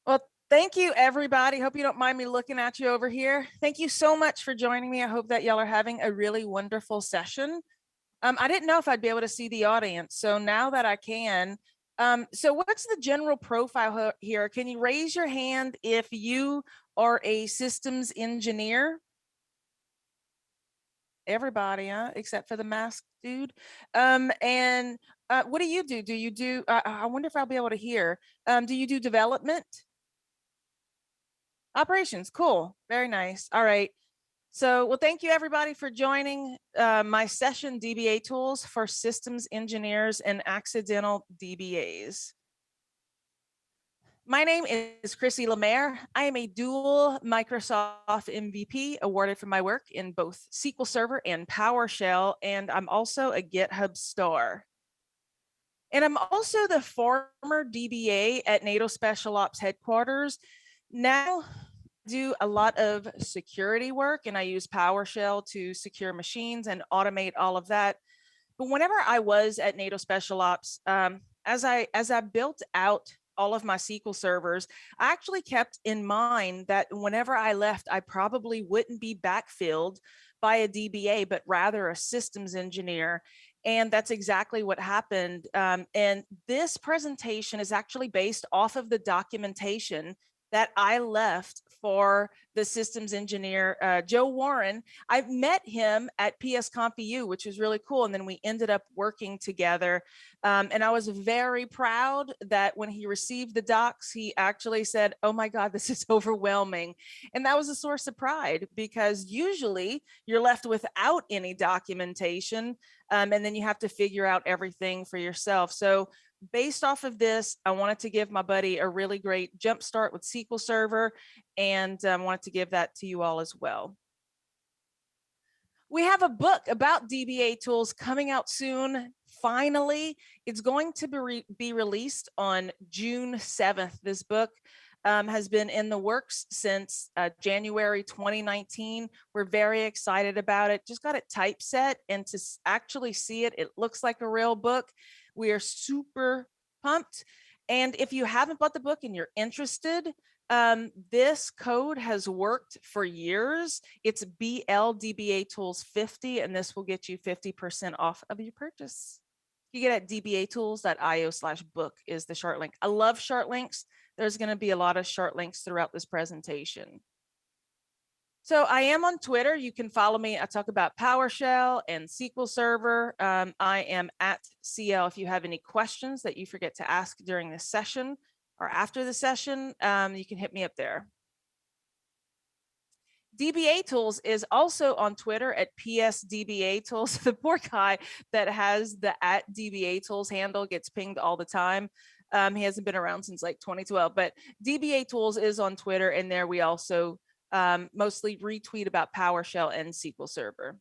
Well, thank you, everybody. Hope you don't mind me looking at you over here. Thank you so much for joining me. I hope that y'all are having a really wonderful session. I didn't know if I'd be able to see the audience, so now that I can, so what's the general profile here? Can you raise your hand if you are a systems engineer? Everybody, huh? Except for the masked dude. And what do you do? Do you do, I wonder if I'll be able to hear. Do you do development? Operations, cool. Very nice. All right. So, well, thank you everybody for joining my session, DBA tools for systems engineers and accidental DBAs. My name is Chrissy LeMaire. I am a dual Microsoft MVP awarded for my work in both SQL Server and PowerShell, and I'm also a GitHub star. And I'm also the former DBA at NATO Special Ops headquarters. Now do a lot of security work, and I use PowerShell to secure machines and automate all of that. But whenever I was at NATO Special Ops, as I built out all of my SQL servers, I actually kept in mind that whenever I left, I probably wouldn't be backfilled by a DBA, but rather a systems engineer. And that's exactly what happened. And this presentation is actually based off of the documentation that I left for the systems engineer, Joe Warren. I met him at PSConf.eu, which was really cool. And then we ended up working together. And I was very proud that when he received the docs, he actually said, "Oh my God, this is overwhelming." And that was a source of pride because usually you're left without any documentation. And then you have to figure out everything for yourself. So based off of this, I wanted to give my buddy a really great jump start with SQL Server, and wanted to give that to you all as well. We have a book about DBA tools coming out soon. Finally, it's going to be released on June 7th. This book has been in the works since January 2019. We're very excited about it. Just got it typeset, and to actually see it, it looks like a real book. We are super pumped. And if you haven't bought the book and you're interested, this code has worked for years. It's BLDBA Tools 50, and this will get you 50% off of your purchase. You get at dbatools.io/book is the short link. I love short links. There's going to be a lot of short links throughout this presentation. So I am on Twitter. You can follow me. I talk about PowerShell and SQL Server. I am at CL. If you have any questions that you forget to ask during this session or after the session, you can hit me up there. DBA Tools is also on Twitter at PSDBA Tools. The poor guy that has the at DBA Tools handle gets pinged all the time. He hasn't been around since like 2012, but DBA Tools is on Twitter, and there we also mostly retweet about PowerShell and SQL Server.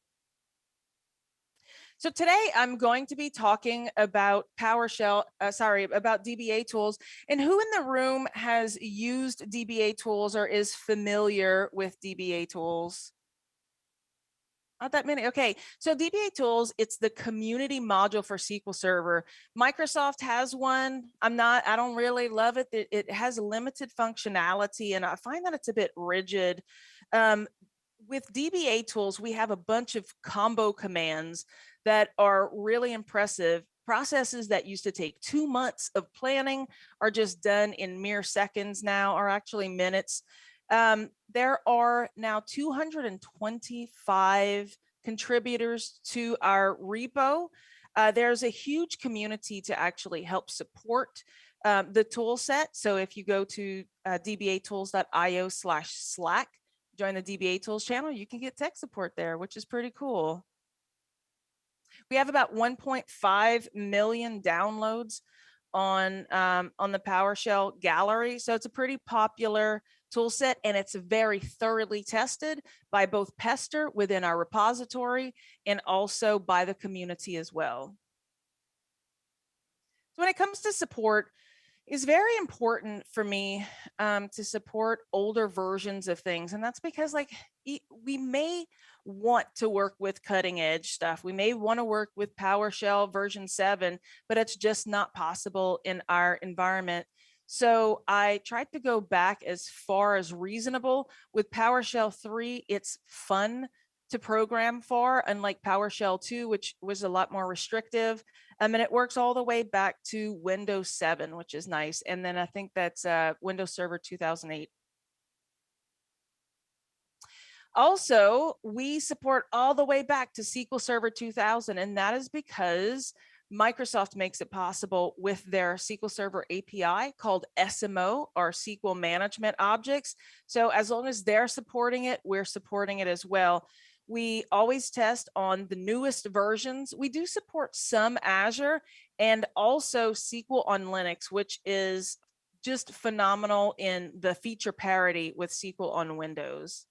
So today I'm going to be talking about PowerShell, about DBA tools, and who in the room has used DBA tools or is familiar with DBA tools? Not that many. Okay, so DBA tools, it's the community module for SQL Server. Microsoft has one. I don't really love it. It has limited functionality, and I find that it's a bit rigid. With DBA tools, we have a bunch of combo commands that are really impressive. Processes that used to take 2 months of planning are just done in mere seconds now, or actually minutes. There are now 225 contributors to our repo. There's a huge community to actually help support the tool set. So if you go to dbatools.io/Slack, join the DBA tools channel, you can get tech support there, which is pretty cool. We have about 1.5 million downloads on the PowerShell gallery. So it's a pretty popular tool set, and it's very thoroughly tested by both Pester within our repository and also by the community as well. So when it comes to support, it's very important for me to support older versions of things. And that's because we may want to work with cutting edge stuff. We may want to work with PowerShell version 7, but it's just not possible in our environment. So I tried to go back as far as reasonable. With PowerShell 3, it's fun to program for, unlike PowerShell 2, which was a lot more restrictive. And it works all the way back to Windows 7, which is nice. And then I think that's Windows Server 2008. Also, we support all the way back to SQL Server 2000, and that is because Microsoft makes it possible with their SQL Server API called SMO, or SQL Management Objects. So as long as they're supporting it, we're supporting it as well. We always test on the newest versions. We do support some Azure and also SQL on Linux, which is just phenomenal in the feature parity with SQL on Windows.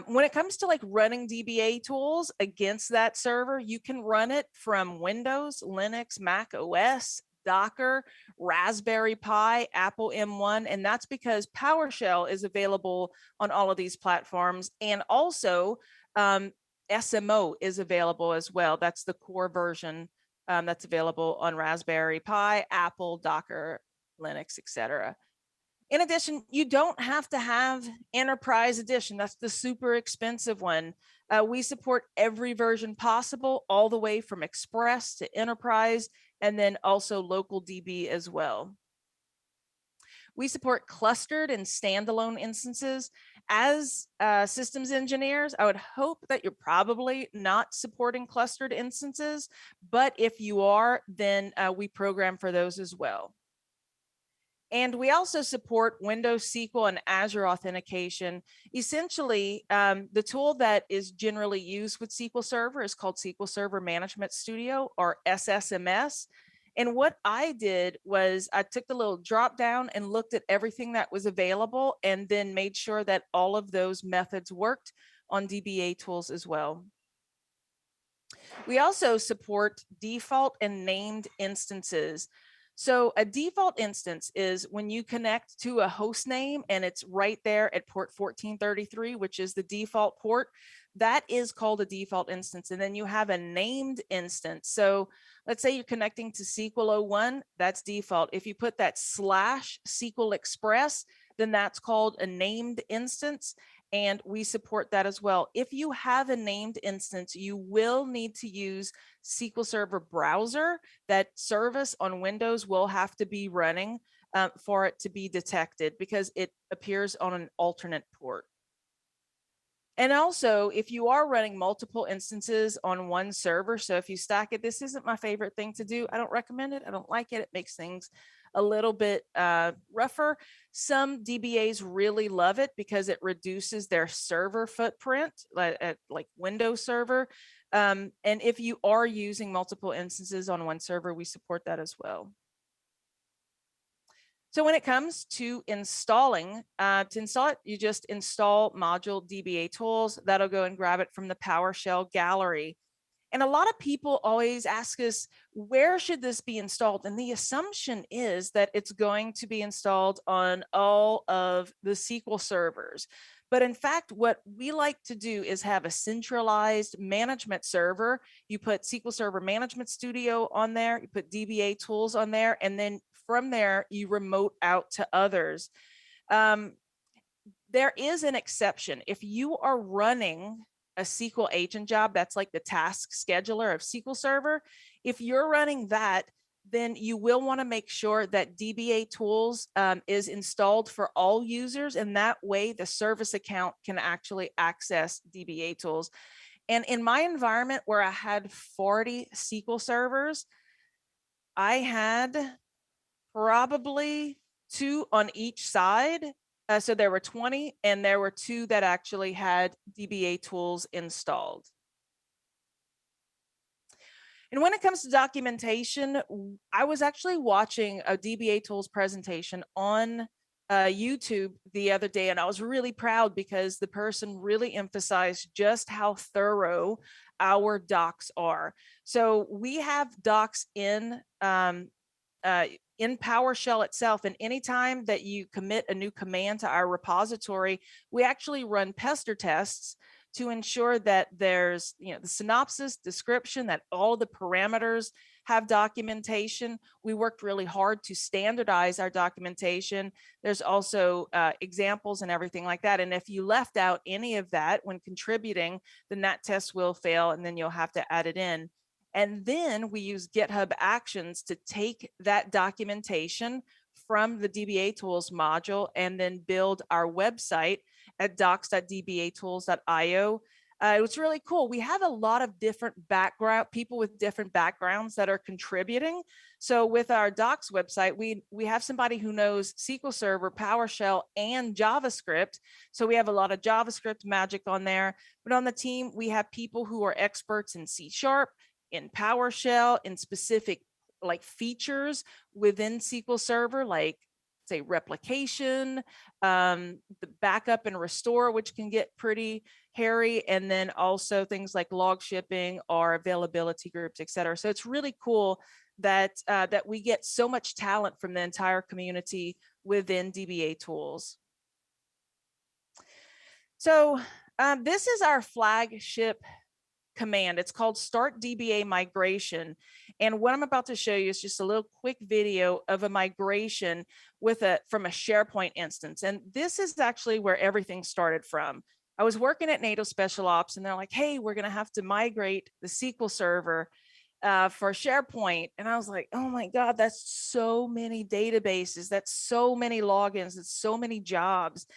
When it comes to like running DBA tools against that server, you can run it from Windows, Linux, Mac OS, Docker, Raspberry Pi, Apple M1, and that's because PowerShell is available on all of these platforms, and also SMO is available as well. That's the core version that's available on Raspberry Pi, Apple, Docker, Linux, etc. In addition, you don't have to have Enterprise Edition. That's the super expensive one. We support every version possible, all the way from Express to Enterprise, and then also local DB as well. We support clustered and standalone instances. As systems engineers, I would hope that you're probably not supporting clustered instances, but if you are, then we program for those as well. And we also support Windows SQL and Azure authentication. Essentially, the tool that is generally used with SQL Server is called SQL Server Management Studio, or SSMS. And what I did was I took the little drop down and looked at everything that was available, and then made sure that all of those methods worked on DBA tools as well. We also support default and named instances. So a default instance is when you connect to a host name and it's right there at port 1433, which is the default port. That is called a default instance. And then you have a named instance. So let's say you're connecting to SQL 01, that's default. If you put that /SQL Express, then that's called a named instance. And we support that as well. If you have a named instance, you will need to use SQL Server Browser. That service on Windows will have to be running for it to be detected, because it appears on an alternate port. And also, if you are running multiple instances on one server, so if you stack it, this isn't my favorite thing to do. I don't recommend it. I don't like it. It makes things a little bit rougher. Some DBAs really love it because it reduces their server footprint, like Windows Server. And if you are using multiple instances on one server, we support that as well. So when it comes to installing, to install it, you just install module DBA tools. That'll go and grab it from the PowerShell gallery. And a lot of people always ask us, where should this be installed? And the assumption is that it's going to be installed on all of the SQL servers. But in fact, what we like to do is have a centralized management server. You put SQL Server Management Studio on there, you put DBA tools on there, and then from there, you remote out to others. There is an exception. If you are running a SQL agent job, that's like the task scheduler of SQL Server. If you're running that, then you will want to make sure that DBA tools is installed for all users, and that way the service account can actually access DBA tools. And in my environment where I had 40 SQL servers, I had probably 2 on each side. So there were 20, and there were 2 that actually had DBA tools installed. And when it comes to documentation, I was actually watching a DBA tools presentation on YouTube the other day, and I was really proud because the person really emphasized just how thorough our docs are. So we have docs in PowerShell itself, and anytime that you commit a new command to our repository, we actually run pester tests to ensure that there's, the synopsis, description, that all the parameters have documentation. We worked really hard to standardize our documentation. There's also examples and everything like that. And if you left out any of that when contributing, then that test will fail, and then you'll have to add it in. And then we use GitHub Actions to take that documentation from the DBAtools module and then build our website at docs.dbatools.io. It's really cool. We have a lot of different people with different backgrounds that are contributing. So with our docs website, we have somebody who knows SQL Server, PowerShell, and JavaScript. So we have a lot of JavaScript magic on there. But on the team, we have people who are experts in C#, in PowerShell, in specific like features within SQL Server, like say replication, the backup and restore, which can get pretty hairy, and then also things like log shipping or availability groups, et cetera. So it's really cool that that we get so much talent from the entire community within dbatools. So this is our flagship command. It's called Start DBA Migration. And what I'm about to show you is just a little quick video of a migration from a SharePoint instance. And this is actually where everything started from. I was working at NATO Special Ops, and they're like, hey, we're going to have to migrate the SQL Server for SharePoint. And I was like, oh my God, that's so many databases. That's so many logins. It's so many jobs.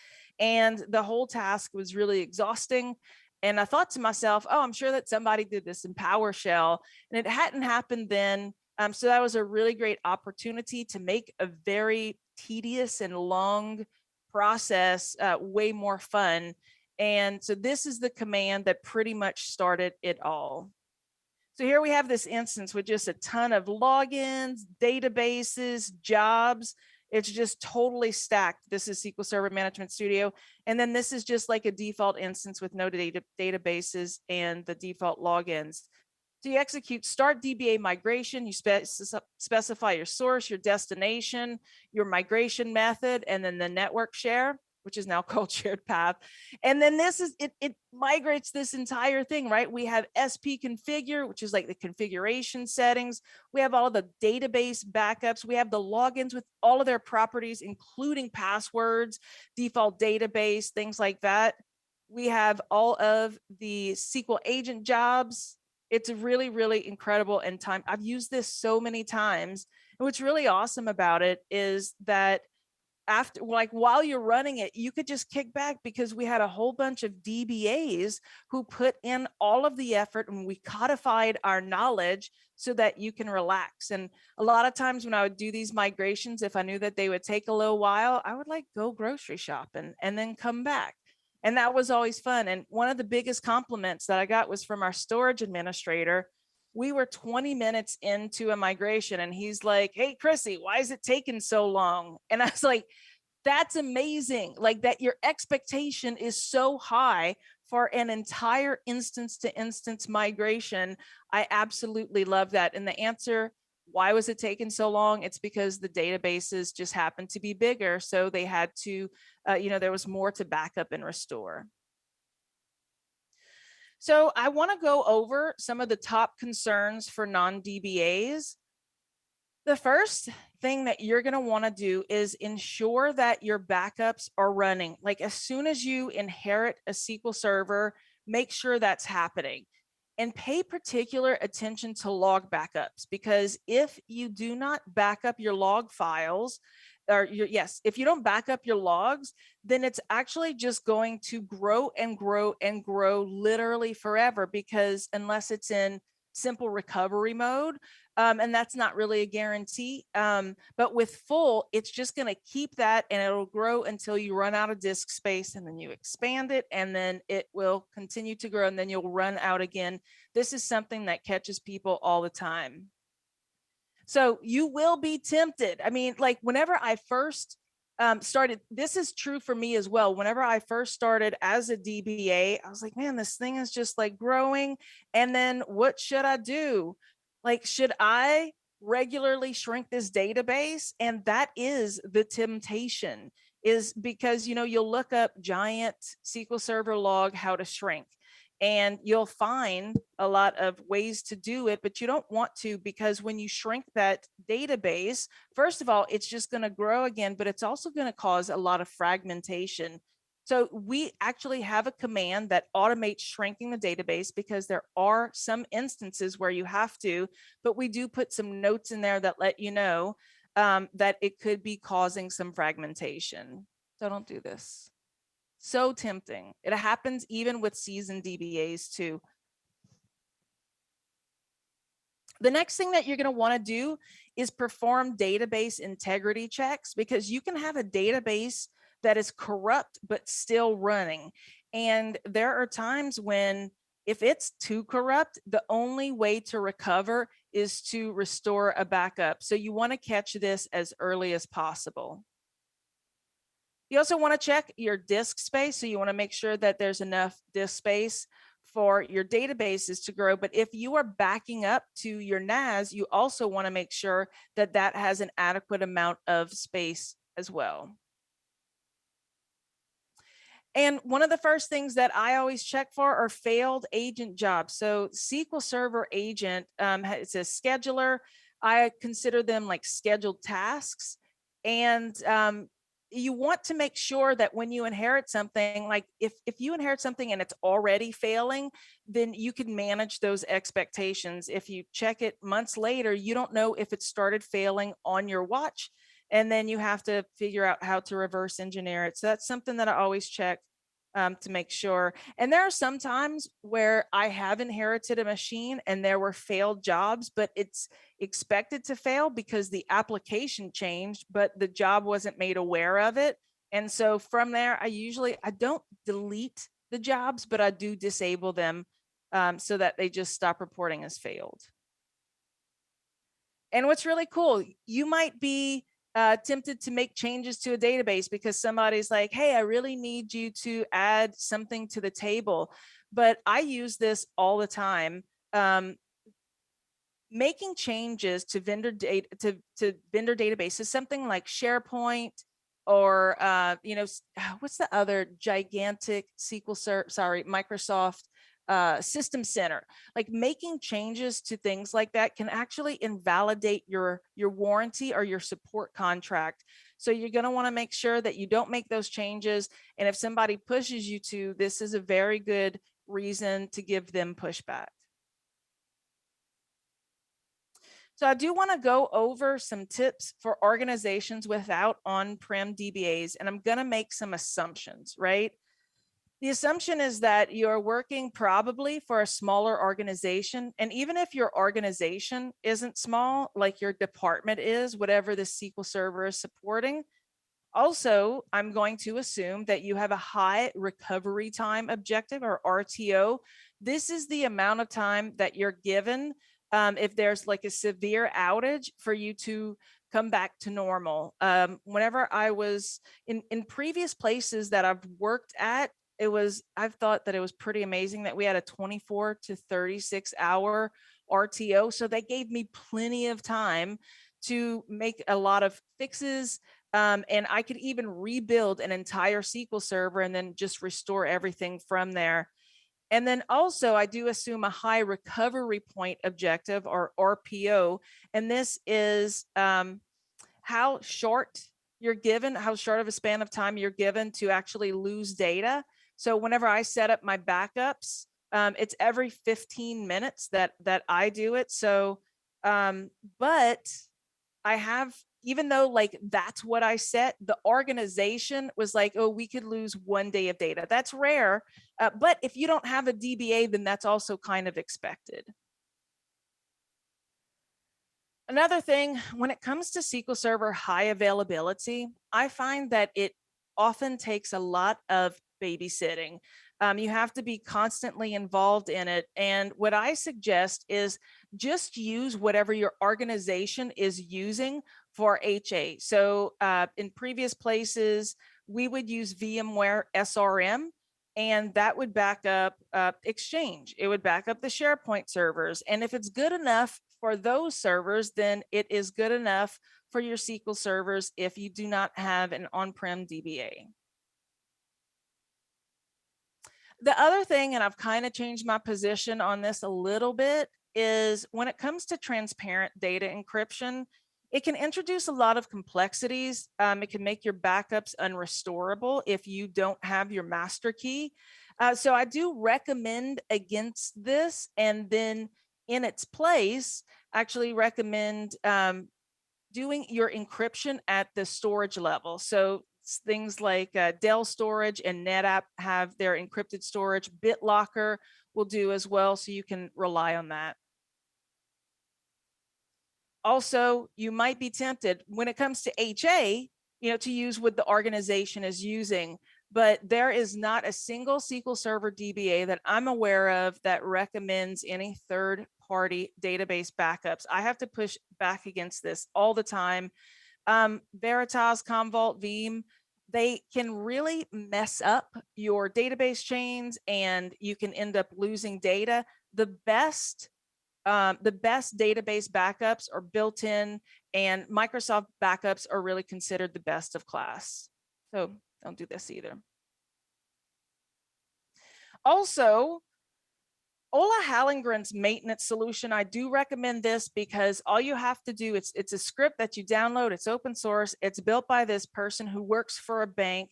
And the whole task was really exhausting. And I thought to myself, oh, I'm sure that somebody did this in PowerShell, and it hadn't happened then. So that was a really great opportunity to make a very tedious and long process way more fun. And so this is the command that pretty much started it all. So here we have this instance with just a ton of logins, databases, jobs. It's just totally stacked. This is SQL Server Management Studio. And then this is just like a default instance with no databases and the default logins. So you execute Start DBA Migration. You specify your source, your destination, your migration method, and then the network share, which is now called shared path. And then this is, it migrates this entire thing, right? We have SP configure, which is like the configuration settings. We have all the database backups. We have the logins with all of their properties, including passwords, default database, things like that. We have all of the SQL agent jobs. It's really, really incredible. And I've used this so many times. And what's really awesome about it is that while you're running it, you could just kick back, because we had a whole bunch of DBAs who put in all of the effort, and we codified our knowledge so that you can relax. And a lot of times when I would do these migrations, if I knew that they would take a little while, I would like go grocery shopping and then come back. And that was always fun. And one of the biggest compliments that I got was from our storage administrator. We were 20 minutes into a migration, and he's like, hey, Chrissy, why is it taking so long? And I was like, that's amazing. Like, that your expectation is so high for an entire instance to instance migration. I absolutely love that. And the answer, why was it taking so long? It's because the databases just happened to be bigger. So they had to, there was more to back up and restore. So I want to go over some of the top concerns for non-DBAs. The first thing that you're going to want to do is ensure that your backups are running. Like, as soon as you inherit a SQL Server, make sure that's happening. And pay particular attention to log backups, because if you do not back up your log files, if you don't back up your logs, then it's actually just going to grow and grow and grow literally forever, because unless it's in simple recovery mode, and that's not really a guarantee, but with full, it's just going to keep that, and it'll grow until you run out of disk space, and then you expand it, and then it will continue to grow, and then you'll run out again. This is something that catches people all the time. So you will be tempted. I mean, like, whenever I first started, this is true for me as well. Whenever I first started as a DBA, I was like, man, this thing is just like growing. And then what should I do? Like, should I regularly shrink this database? And that is the temptation, is because, you'll look up giant SQL Server log, how to shrink. And you'll find a lot of ways to do it, but you don't want to, because when you shrink that database, first of all, it's just going to grow again, but it's also going to cause a lot of fragmentation. So we actually have a command that automates shrinking the database, because there are some instances where you have to, but we do put some notes in there that let you know that it could be causing some fragmentation. So don't do this. So tempting. It happens even with seasoned DBAs too. The next thing that you're going to want to do is perform database integrity checks, because you can have a database that is corrupt but still running. And there are times when, if it's too corrupt, the only way to recover is to restore a backup. So you want to catch this as early as possible. You also want to check your disk space. So you want to make sure that there's enough disk space for your databases to grow. But if you are backing up to your NAS, you also want to make sure that that has an adequate amount of space as well. And one of the first things that I always check for are failed agent jobs. So SQL Server agent, it's a scheduler. I consider them like scheduled tasks. And you want to make sure that when you inherit something, like if you inherit something and it's already failing, then you can manage those expectations. If you check it months later, you don't know if it started failing on your watch, and then you have to figure out how to reverse engineer it. So that's something that I always check to make sure. And there are some times where I have inherited a machine and there were failed jobs, but it's expected to fail because the application changed, but the job wasn't made aware of it. And so from there, I don't delete the jobs, but I do disable them so that they just stop reporting as failed. And what's really cool, you might be tempted to make changes to a database because somebody's like, hey, I really need you to add something to the table. But I use this all the time. Making changes to vendor data to vendor databases, something like SharePoint, or what's the other gigantic Microsoft System Center. Like, making changes to things like that can actually invalidate your warranty or your support contract. So you're going to want to make sure that you don't make those changes. And if somebody pushes you to, this is a very good reason to give them pushback. So I do want to go over some tips for organizations without on-prem DBAs, and I'm going to make some assumptions, right? The assumption is that you're working probably for a smaller organization. And even if your organization isn't small, like your department is, whatever the SQL Server is supporting, also, I'm going to assume that you have a high recovery time objective, or RTO. This is the amount of time that you're given if there's like a severe outage for you to come back to normal. Whenever I was in previous places that I've worked at, I've thought that it was pretty amazing that we had a 24 to 36 hour RTO. So they gave me plenty of time to make a lot of fixes. And I could even rebuild an entire SQL server and then just restore everything from there. And then also, I do assume a high recovery point objective, or RPO. And this is how short you're given, how short of a span of time you're given to actually lose data. So whenever I set up my backups, it's every 15 minutes that I do it. So, but I have, even though like that's what I set, the organization was like, oh, we could lose 1 day of data. That's rare. But if you don't have a DBA, then that's also kind of expected. Another thing, when it comes to SQL Server high availability, I find that it often takes a lot of babysitting. You have to be constantly involved in it. And what I suggest is just use whatever your organization is using for HA. So in previous places, we would use VMware SRM, and that would back up Exchange. It would back up the SharePoint servers. And if it's good enough for those servers, then it is good enough for your SQL servers if you do not have an on-prem DBA. The other thing, and I've kind of changed my position on this a little bit, is when it comes to transparent data encryption, it can introduce a lot of complexities. It can make your backups unrestorable if you don't have your master key. So I do recommend against this, and then in its place, actually recommend doing your encryption at the storage level. So things like Dell storage and NetApp have their encrypted storage. BitLocker will do as well, so you can rely on that. Also, you might be tempted when it comes to HA, to use what the organization is using, but there is not a single SQL Server DBA that I'm aware of that recommends any third-party database backups. I have to push back against this all the time. Veritas, Commvault, Veeam, they can really mess up your database chains and you can end up losing data. The best database backups are built in, and Microsoft backups are really considered the best of class. So don't do this either. Also, Ola Hallengren's maintenance solution, I do recommend this because all you have to do, it's a script that you download, it's open source, it's built by this person who works for a bank.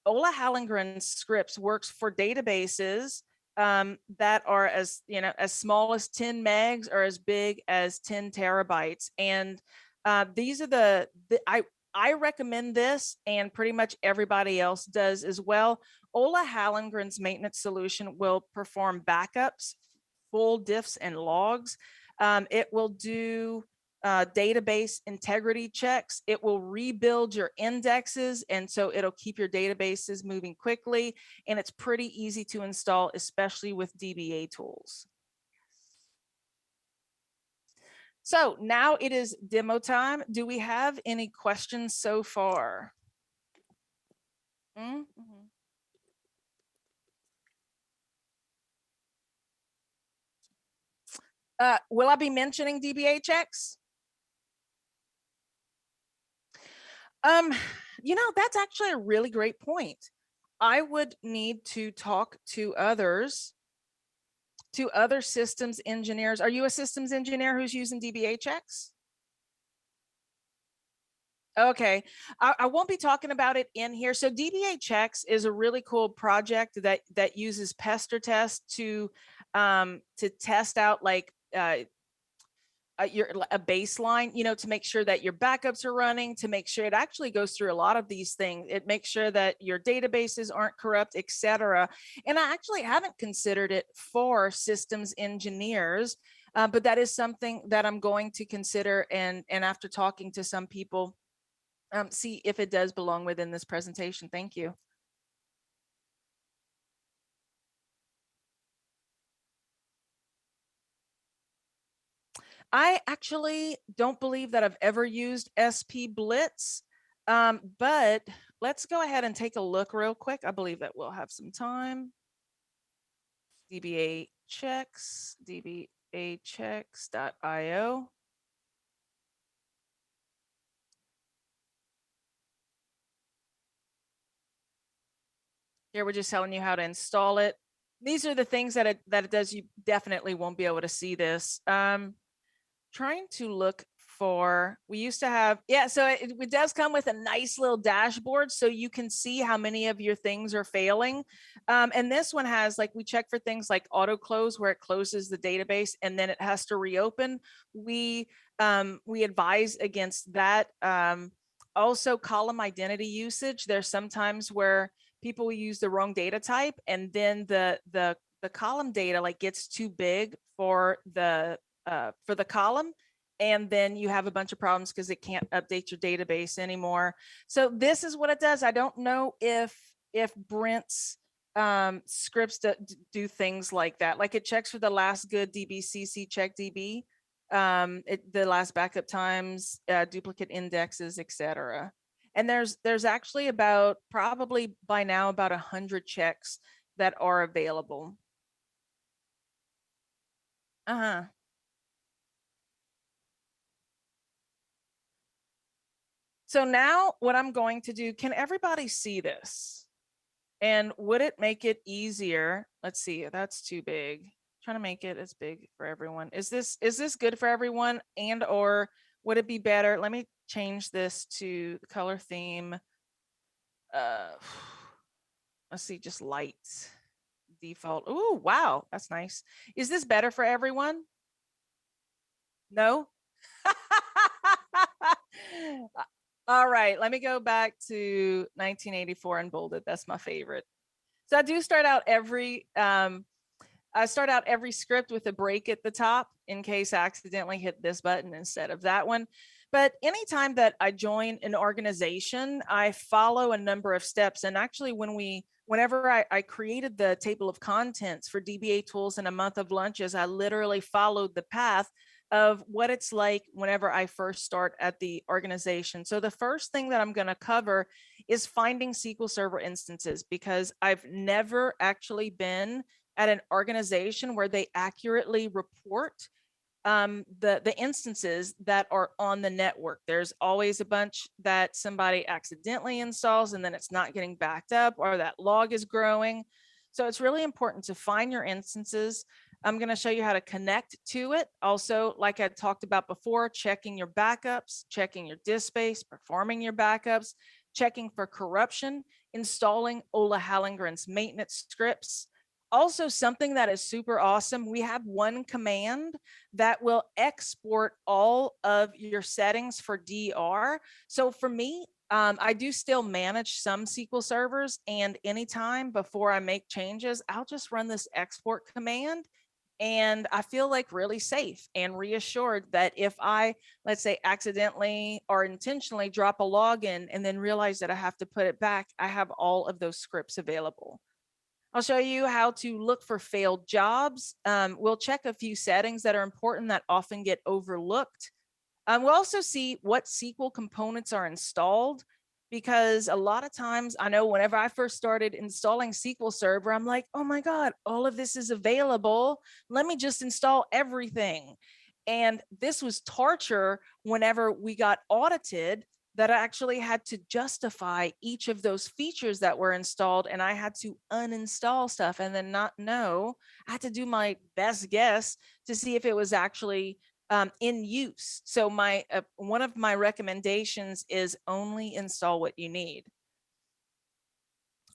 Ola Hallengren's scripts works for databases that are as small as 10 megs or as big as 10 terabytes. And these are I recommend this, and pretty much everybody else does as well. Ola Hallengren's maintenance solution will perform backups, full diffs, and logs. It will do database integrity checks. It will rebuild your indexes, and so it'll keep your databases moving quickly, and it's pretty easy to install, especially with DBA tools. So now it is demo time. Do we have any questions so far? Mm-hmm. Will I be mentioning DBA checks? That's actually a really great point. I would need to talk to other systems engineers. Are you a systems engineer who's using DBA checks? Okay, I won't be talking about it in here. So DBA checks is a really cool project that uses pester test to test out like a baseline, to make sure that your backups are running, to make sure it actually goes through a lot of these things. It makes sure that your databases aren't corrupt, etc. And I actually haven't considered it for systems engineers, but that is something that I'm going to consider. And after talking to some people, see if it does belong within this presentation. Thank you. I actually don't believe that I've ever used SP Blitz, but let's go ahead and take a look real quick. I believe that we'll have some time. DBA checks, dbachecks.io. Here we're just telling you how to install it. These are the things that it does. You definitely won't be able to see this. Trying to look for, we used to have, so it does come with a nice little dashboard so you can see how many of your things are failing. And this one has, like, we check for things like auto close, where it closes the database and then it has to reopen. We advise against that. Also, column identity usage. There's sometimes where people will use the wrong data type, and then the column data like gets too big for the column, and then you have a bunch of problems because it can't update your database anymore. So this is what it does. I don't know if Brent's scripts do things like that. Like, it checks for the last good DBCC check DB, the last backup times, duplicate indexes, etc. And there's actually about, probably by now, about 100 checks that are available. So now what I'm going to do, can everybody see this? And would it make it easier? Let's see, that's too big. Trying to make it as big for everyone. Is this good for everyone? And or would it be better? Let me change this to the color theme. Uh let's see, just light default. Oh, wow, that's nice. Is this better for everyone? No? All right, let me go back to 1984 and bolded. That's my favorite. So I do start out every script with a break at the top in case I accidentally hit this button instead of that one. But anytime that I join an organization, I follow a number of steps. And actually, whenever I created the table of contents for DBA tools in a month of lunches, I literally followed the path of what it's like whenever I first start at the organization. So the first thing that I'm going to cover is finding SQL Server instances, because I've never actually been at an organization where they accurately report the instances that are on the network. There's always a bunch that somebody accidentally installs and then it's not getting backed up, or that log is growing. So it's really important to find your instances. I'm going to show you how to connect to it. Also, like I talked about before, checking your backups, checking your disk space, performing your backups, checking for corruption, installing Ola Hallengren's maintenance scripts. Also, something that is super awesome, we have one command that will export all of your settings for DR. So for me, I do still manage some SQL servers, and anytime before I make changes, I'll just run this export command. And I feel like really safe and reassured that if I, let's say, accidentally or intentionally drop a login and then realize that I have to put it back, I have all of those scripts available. I'll show you how to look for failed jobs. We'll check a few settings that are important that often get overlooked. We'll also see what SQL components are installed, because a lot of times, I know whenever I first started installing SQL Server, I'm like, oh my God, all of this is available. Let me just install everything. And this was torture whenever we got audited, that I actually had to justify each of those features that were installed, and I had to uninstall stuff and then not know. I had to do my best guess to see if it was actually in use. So one of my recommendations is only install what you need.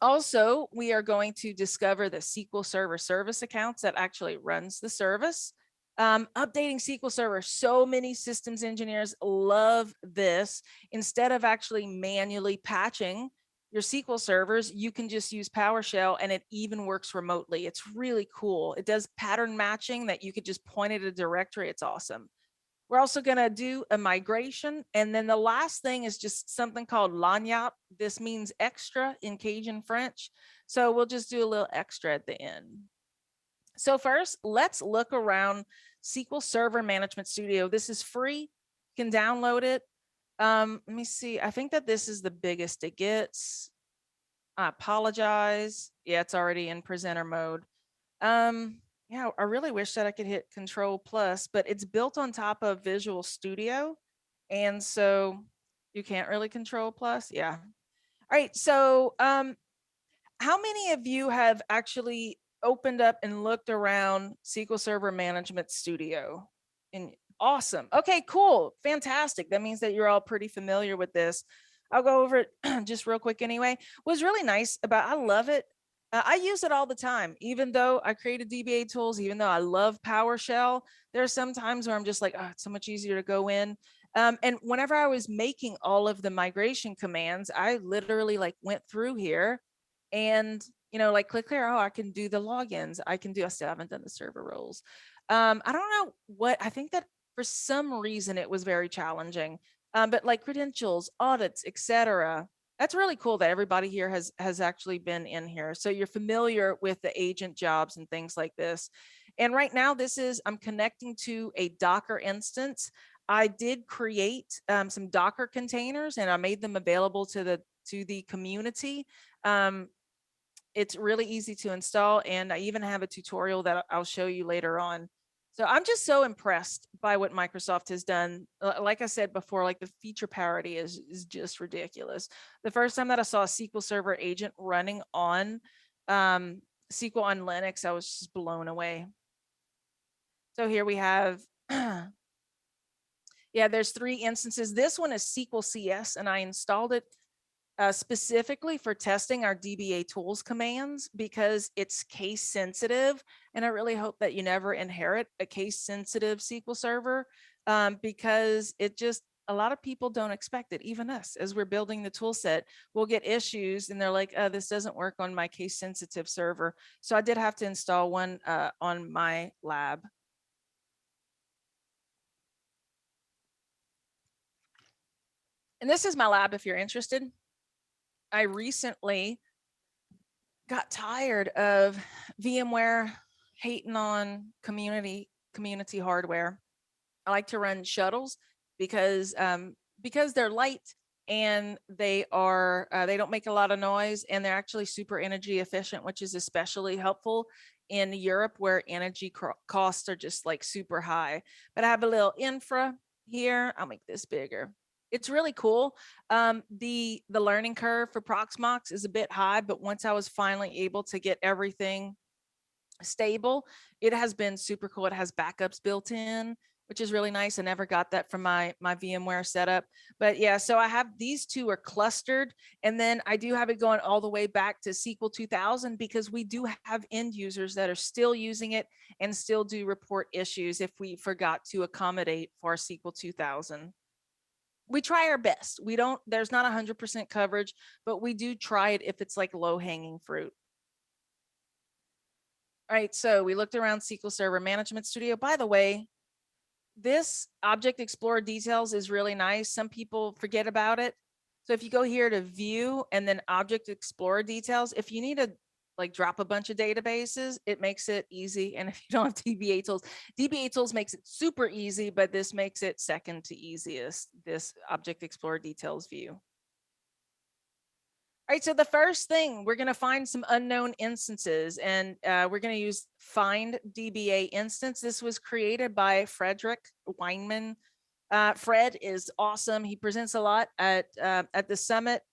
Also, we are going to discover the SQL Server service accounts that actually runs the service. Updating SQL Server. So many systems engineers love this. Instead of actually manually patching your SQL servers, you can just use PowerShell, and it even works remotely. It's really cool. It does pattern matching that you could just point at a directory. It's awesome. We're also going to do a migration. And then the last thing is just something called lagniappe. This means extra in Cajun French. So we'll just do a little extra at the end. So first, let's look around SQL Server Management Studio. This is free. You can download it. Let me see. I think that this is the biggest it gets. I apologize. Yeah, it's already in presenter mode. Yeah, I really wish that I could hit Control Plus, but it's built on top of Visual Studio. And so you can't really Control Plus. Yeah. All right. So how many of you have actually opened up and looked around SQL Server Management Studio? And awesome. Okay, cool. Fantastic. That means that you're all pretty familiar with this. I'll go over it just real quick anyway. What's really nice about, I love it. I use it all the time, even though I created DBA tools, even though I love PowerShell. There are some times where I'm just like, oh, it's so much easier to go in. And whenever I was making all of the migration commands, I literally like went through here and, like click here. Oh, I can do the logins. I still haven't done the server roles. I don't know what, I think that for some reason it was very challenging. But like credentials, audits, etc. That's really cool that everybody here has actually been in here. So you're familiar with the agent jobs and things like this. And right now I'm connecting to a Docker instance. I did create some Docker containers, and I made them available to the community. It's really easy to install, and I even have a tutorial that I'll show you later on. So I'm just so impressed by what Microsoft has done. Like I said before, like the feature parity is just ridiculous. The first time that I saw a SQL Server agent running on SQL on Linux, I was just blown away. So here we have, yeah, there's 3 instances. This one is SQL CS, and I installed it specifically for testing our dbatools commands because it's case sensitive. And I really hope that you never inherit a case sensitive SQL server because it just, a lot of people don't expect it. Even us, as we're building the tool set, we'll get issues and they're like, this doesn't work on my case sensitive server. So I did have to install one on my lab. And this is my lab if you're interested. I recently got tired of VMware hating on community hardware. I like to run shuttles because they're light and they are they don't make a lot of noise and they're actually super energy efficient, which is especially helpful in Europe where energy costs are just like super high. But I have a little infra here. I'll make this bigger. It's really cool. The learning curve for Proxmox is a bit high, but once I was finally able to get everything stable, it has been super cool. It has backups built in, which is really nice. I never got that from my VMware setup. But yeah, so I have these 2 are clustered, and then I do have it going all the way back to SQL 2000 because we do have end users that are still using it and still do report issues if we forgot to accommodate for SQL 2000. We try our best. We don't, there's not 100% coverage, but we do try it if it's like low hanging fruit. All right, so we looked around SQL Server Management Studio. By the way, this Object Explorer details is really nice. Some people forget about it. So if you go here to view and then Object Explorer details, if you need to like drop a bunch of databases, it makes it easy. And if you don't have DBAtools makes it super easy, but this makes it second to easiest, this Object Explorer details view. All right, so the first thing, we're going to find some unknown instances, and we're going to use find DBA instance. This was created by Frederick Weinman. Fred is awesome. He presents a lot at the summit.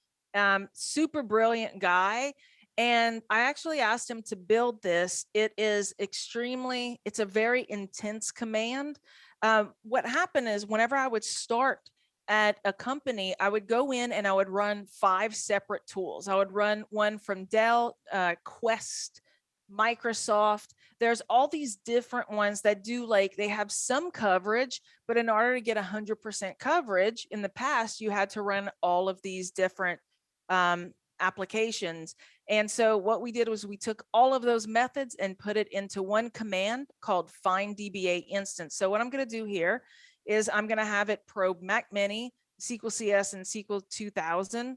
Super brilliant guy. And I actually asked him to build this. It is extremely, it's a very intense command. What happened is whenever I would start at a company, I would go in and I would run 5 separate tools. I would run one from Dell, Quest, Microsoft. There's all these different ones that do like, they have some coverage, but in order to get 100% coverage in the past, you had to run all of these different applications. And so what we did was we took all of those methods and put it into one command called find DBA instance. So what I'm going to do here is I'm going to have it probe Mac Mini, SQL CS, and SQL 2000. I'm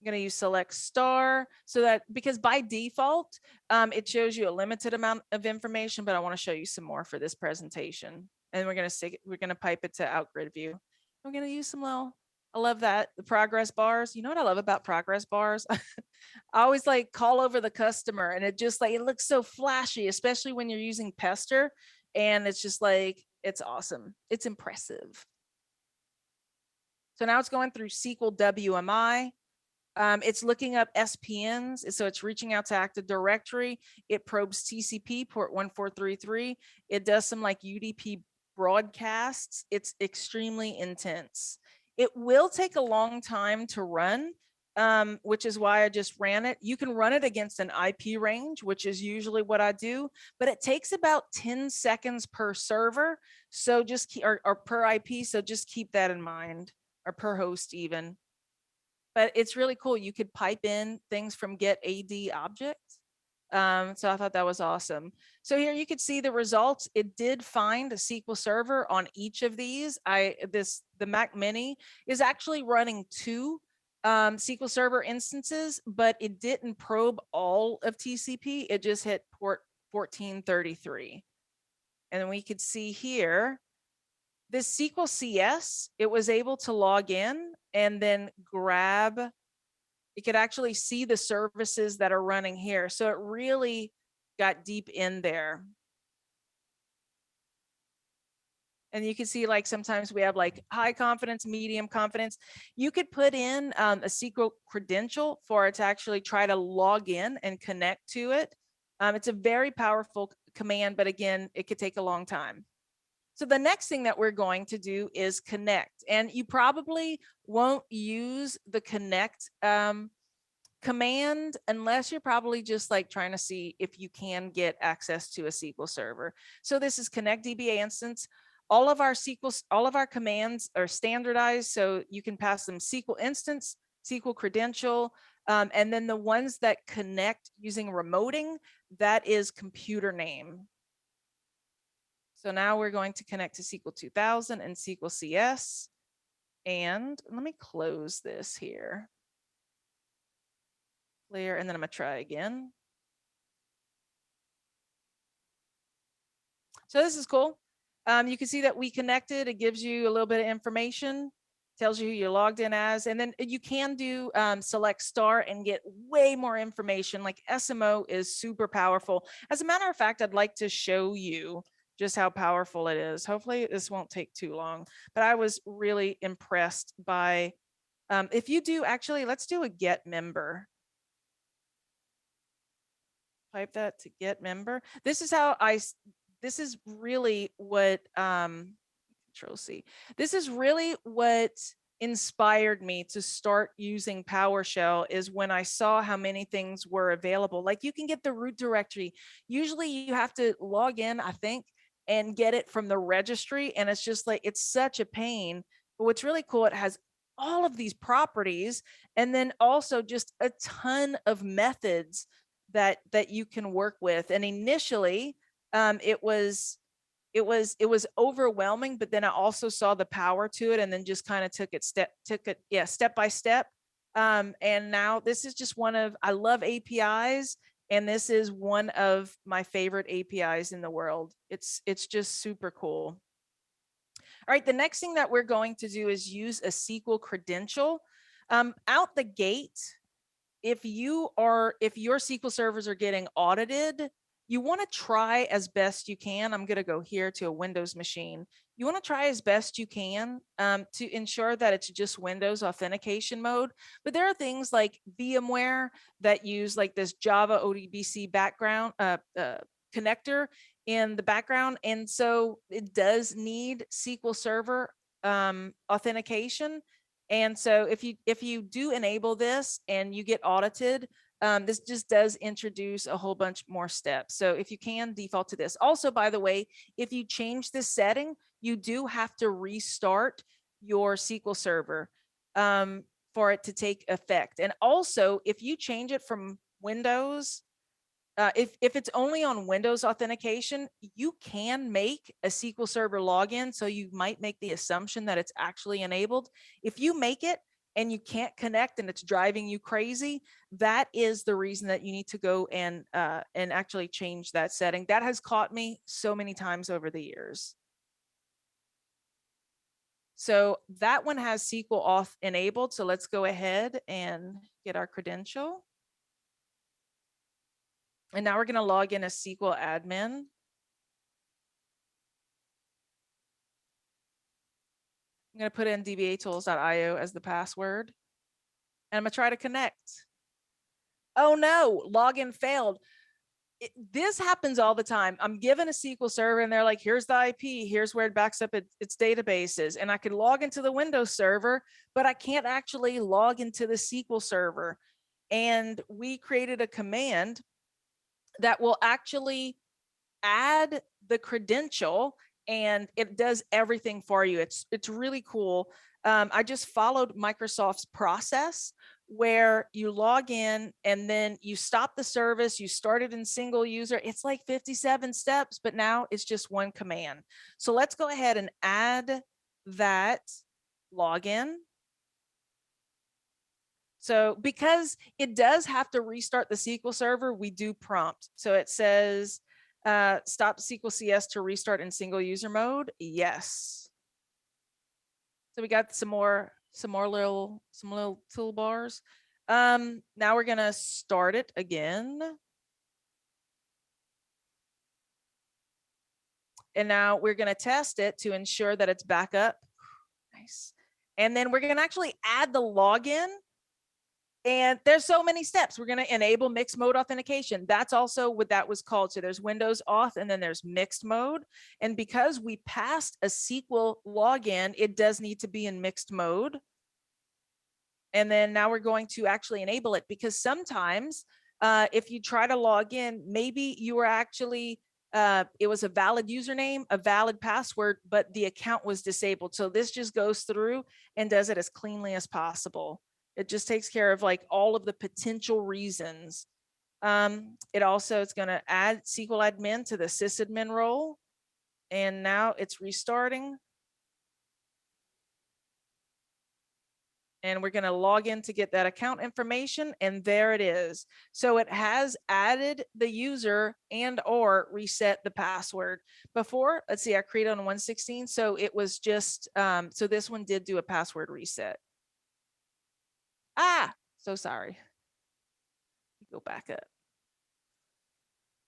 going to use select star so that, because by default, it shows you a limited amount of information, but I want to show you some more for this presentation. And we're going to pipe it to outgrid view. We're going to use some little, I love that, the progress bars. You know what I love about progress bars? I always like call over the customer and it just like, it looks so flashy, especially when you're using Pester. And it's just like, it's awesome. It's impressive. So now it's going through SQL WMI. It's looking up SPNs. So it's reaching out to Active Directory. It probes TCP port 1433. It does some like UDP broadcasts. It's extremely intense. It will take a long time to run, which is why I just ran it. You can run it against an IP range, which is usually what I do, but it takes about 10 seconds per server. So just, or per IP. So just keep that in mind, or per host even. But it's really cool. You could pipe in things from get AD objects. So I thought that was awesome. So here you could see the results. It did find a SQL server on each of these. The Mac Mini is actually running 2 SQL Server instances, but it didn't probe all of TCP. It just hit port 1433. And then we could see here, this SQL CS, it was able to log in and then grab, it could actually see the services that are running here. So it really got deep in there. And you can see like sometimes we have like high confidence, medium confidence. You could put in a SQL credential for it to actually try to log in and connect to it. It's a very powerful command, but again, it could take a long time. So the next thing that we're going to do is connect. And you probably won't use the connect command unless you're probably just like trying to see if you can get access to a SQL server. So this is connect DBA instance. All of our commands are standardized, so you can pass them SQL instance, SQL credential, and then the ones that connect using remoting, that is computer name. So now we're going to connect to SQL 2000 and SQL CS. And let me close this here. Clear, and then I'm gonna try again. So this is cool. You can see that we connected. It gives you a little bit of information, tells you who you're logged in as, and then you can do select star and get way more information. Like SMO is super powerful. As a matter of fact, I'd like to show you just how powerful it is. Hopefully this won't take too long, but I was really impressed by, if you do actually, let's do a get member. Type that to get member. This is how this is really what, Control C. This is really what inspired me to start using PowerShell, is when I saw how many things were available. Like you can get the root directory. Usually you have to log in, I think, and get it from the registry. And it's just like, it's such a pain. But what's really cool, it has all of these properties, and then also just a ton of methods that you can work with. And initially, it was overwhelming, but then I also saw the power to it, and then just kind of took it step by step. And now this is just one of, I love APIs, and this is one of my favorite APIs in the world. It's just super cool. All right, the next thing that we're going to do is use a SQL credential. Out the gate, if your SQL servers are getting audited, you want to try as best you can. I'm going to go here to a Windows machine. You want to try as best you can to ensure that it's just Windows authentication mode. But there are things like VMware that use like this Java ODBC background connector in the background. And so it does need SQL Server authentication. And so if you do enable this and you get audited, this just does introduce a whole bunch more steps. So if you can, default to this. Also, by the way, if you change this setting, you do have to restart your SQL Server for it to take effect. And also, if you change it from Windows, if it's only on Windows authentication, you can make a SQL Server login. So you might make the assumption that it's actually enabled. If you make it and you can't connect and it's driving you crazy, that is the reason that you need to go and actually change that setting. That has caught me so many times over the years. So that one has SQL auth enabled. So let's go ahead and get our credential. And now we're going to log in as SQL admin. I'm going to put in dbatools.io as the password. And I'm going to try to connect. Oh no, login failed. This happens all the time. I'm given a SQL server and they're like, here's the IP, here's where it backs up its databases. And I can log into the Windows server, but I can't actually log into the SQL server. And we created a command that will actually add the credential, and it does everything for you. It's really cool. I just followed Microsoft's process where you log in and then you stop the service, you start it in single user. It's like 57 steps, but now it's just one command. So let's go ahead and add that login. So because it does have to restart the SQL server, we do prompt. So it says, stop SQL CS to restart in single user mode. Yes. So we got some little toolbars. Now we're gonna start it again. And now we're going to test it to ensure that it's back up. Nice. And then we're going to actually add the login. And there's so many steps. We're going to enable mixed mode authentication. That's also what that was called. So there's Windows auth and then there's mixed mode. And because we passed a SQL login, it does need to be in mixed mode. And then now we're going to actually enable it, because sometimes if you try to log in, maybe you were actually, it was a valid username, a valid password, but the account was disabled. So this just goes through and does it as cleanly as possible. It just takes care of like all of the potential reasons. It also is going to add SQL admin to the sysadmin role. And now it's restarting. And we're going to log in to get that account information. And there it is. So it has added the user and or reset the password. Before, let's see, I created on 116. So it was just, so this one did do a password reset. So sorry. Go back up.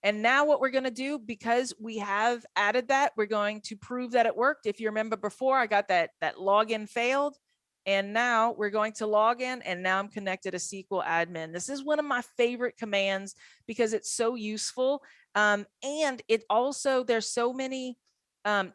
And now what we're going to do, because we have added that, we're going to prove that it worked. If you remember before, I got that login failed. And now we're going to log in, and now I'm connected to SQL admin. This is one of my favorite commands because it's so useful. And it also, there's so many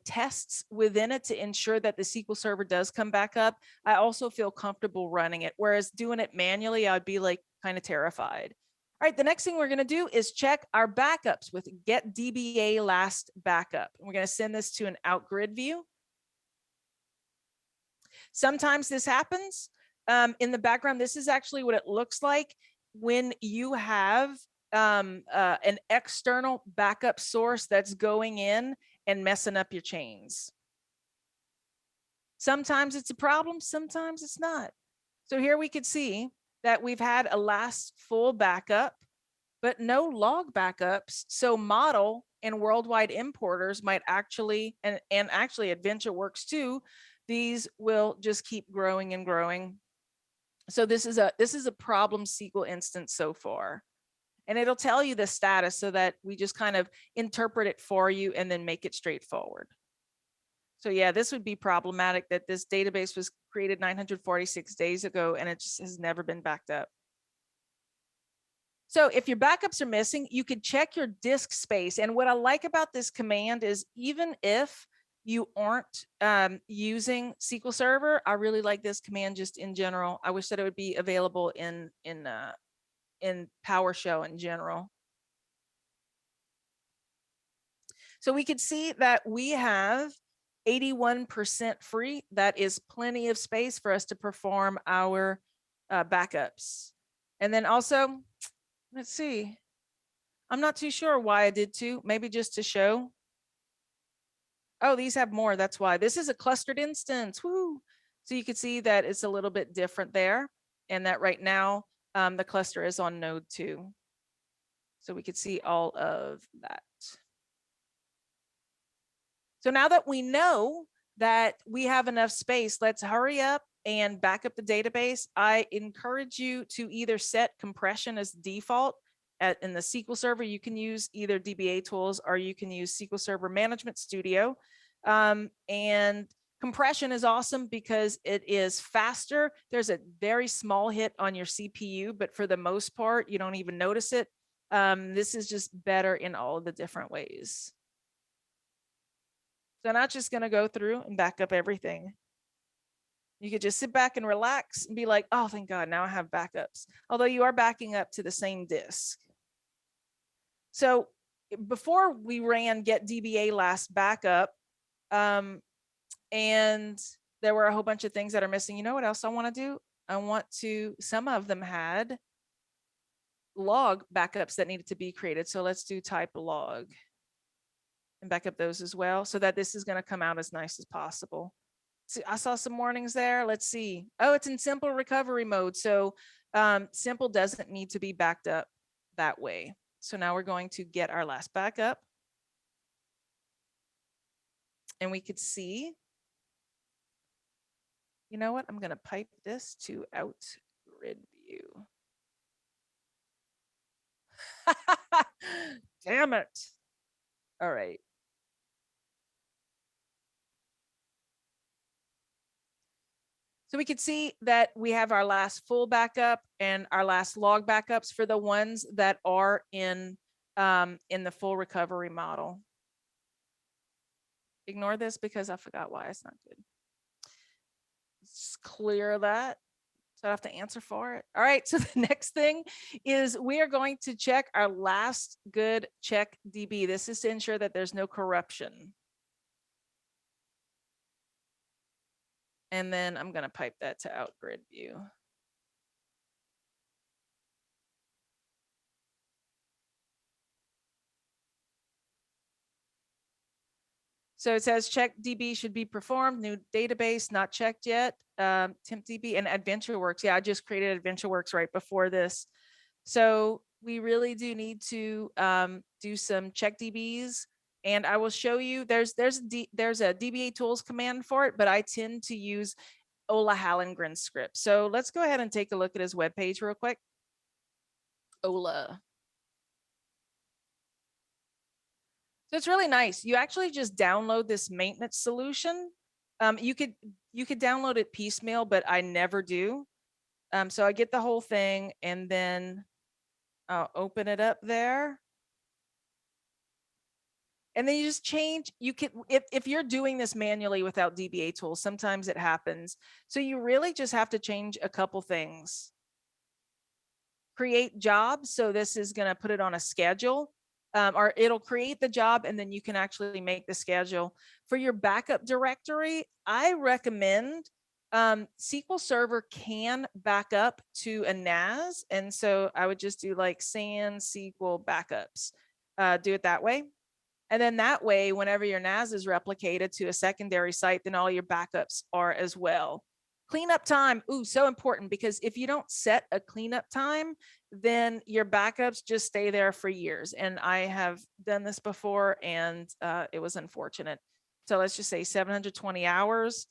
tests within it to ensure that the SQL server does come back up. I also feel comfortable running it, whereas doing it manually, I'd be like kind of terrified. All right, the next thing we're going to do is check our backups with get DBA last backup. And we're going to send this to an out grid view. Sometimes this happens in the background. This is actually what it looks like when you have an external backup source that's going in and messing up your chains. Sometimes it's a problem, sometimes it's not. So here we could see that we've had a last full backup, but no log backups. So model and worldwide importers might actually, and actually AdventureWorks too, these will just keep growing and growing. So this is a problem SQL instance so far. And it'll tell you the status so that we just kind of interpret it for you and then make it straightforward. So yeah, this would be problematic that this database was created 946 days ago and it just has never been backed up. So if your backups are missing, you could check your disk space. And what I like about this command is even if you aren't using SQL Server, I really like this command just in general. I wish that it would be available in PowerShell in general. So we could see that we have 81% free. That is plenty of space for us to perform our backups. And then also, let's see, I'm not too sure why I did two, maybe just to show. Oh, these have more, that's why. This is a clustered instance, woo. So you can see that it's a little bit different there, and that right now the cluster is on node 2. So we could see all of that. So now that we know that we have enough space, let's hurry up and back up the database. I encourage you to either set compression as default. In the SQL Server, you can use either dbatools or you can use SQL Server Management Studio. And compression is awesome because it is faster. There's a very small hit on your CPU, but for the most part, you don't even notice it. This is just better in all of the different ways. So I'm not just going to go through and back up everything. You could just sit back and relax and be like, oh, thank God, now I have backups. Although you are backing up to the same disk. So before we ran get DBA last backup, and there were a whole bunch of things that are missing. You know what else I want to do? I want to, some of them had log backups that needed to be created. So let's do type log and back up those as well so that this is going to come out as nice as possible. So I saw some warnings there. Let's see. Oh, it's in simple recovery mode. So simple doesn't need to be backed up that way. So now we're going to get our last backup. And we could see, you know what? I'm going to pipe this to out grid view. Damn it. All right. So we could see that we have our last full backup and our last log backups for the ones that are in the full recovery model. Ignore this because I forgot why it's not good. Let's clear that. So I have to answer for it. All right, so the next thing is we are going to check our last good check DB. This is to ensure that there's no corruption. And then I'm going to pipe that to out grid view. So it says check DB should be performed, new database, not checked yet, temp DB and AdventureWorks. Yeah, I just created AdventureWorks right before this. So we really do need to do some check DBs. And I will show you, there's a DBA tools command for it, but I tend to use Ola Hallengren's script. So let's go ahead and take a look at his webpage real quick. Ola. So it's really nice. You actually just download this maintenance solution. You could download it piecemeal, but I never do. So I get the whole thing and then I'll open it up there. And then you just change, you can, if you're doing this manually without DBA tools, sometimes it happens. So you really just have to change a couple things. Create jobs. So this is going to put it on a schedule. Or it'll create the job and then you can actually make the schedule. For your backup directory, I recommend SQL Server can back up to a NAS. And so I would just do like sans SQL backups, do it that way. And then that way, whenever your NAS is replicated to a secondary site, then all your backups are as well. Cleanup time, ooh, so important, because if you don't set a cleanup time, then your backups just stay there for years. And I have done this before and it was unfortunate. So let's just say 720 hours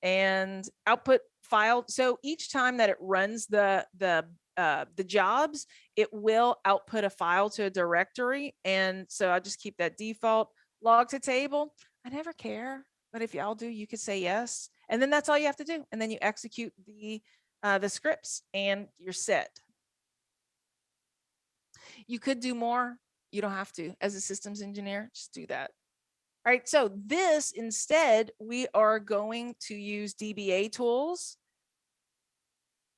and output file. So each time that it runs the jobs, it will output a file to a directory. And so I just keep that default log to table. I never care, but if y'all do, you could say yes. And then that's all you have to do. And then you execute the scripts and you're set. You could do more. You don't have to. As a systems engineer, just do that. All right, so this instead, we are going to use DBA tools.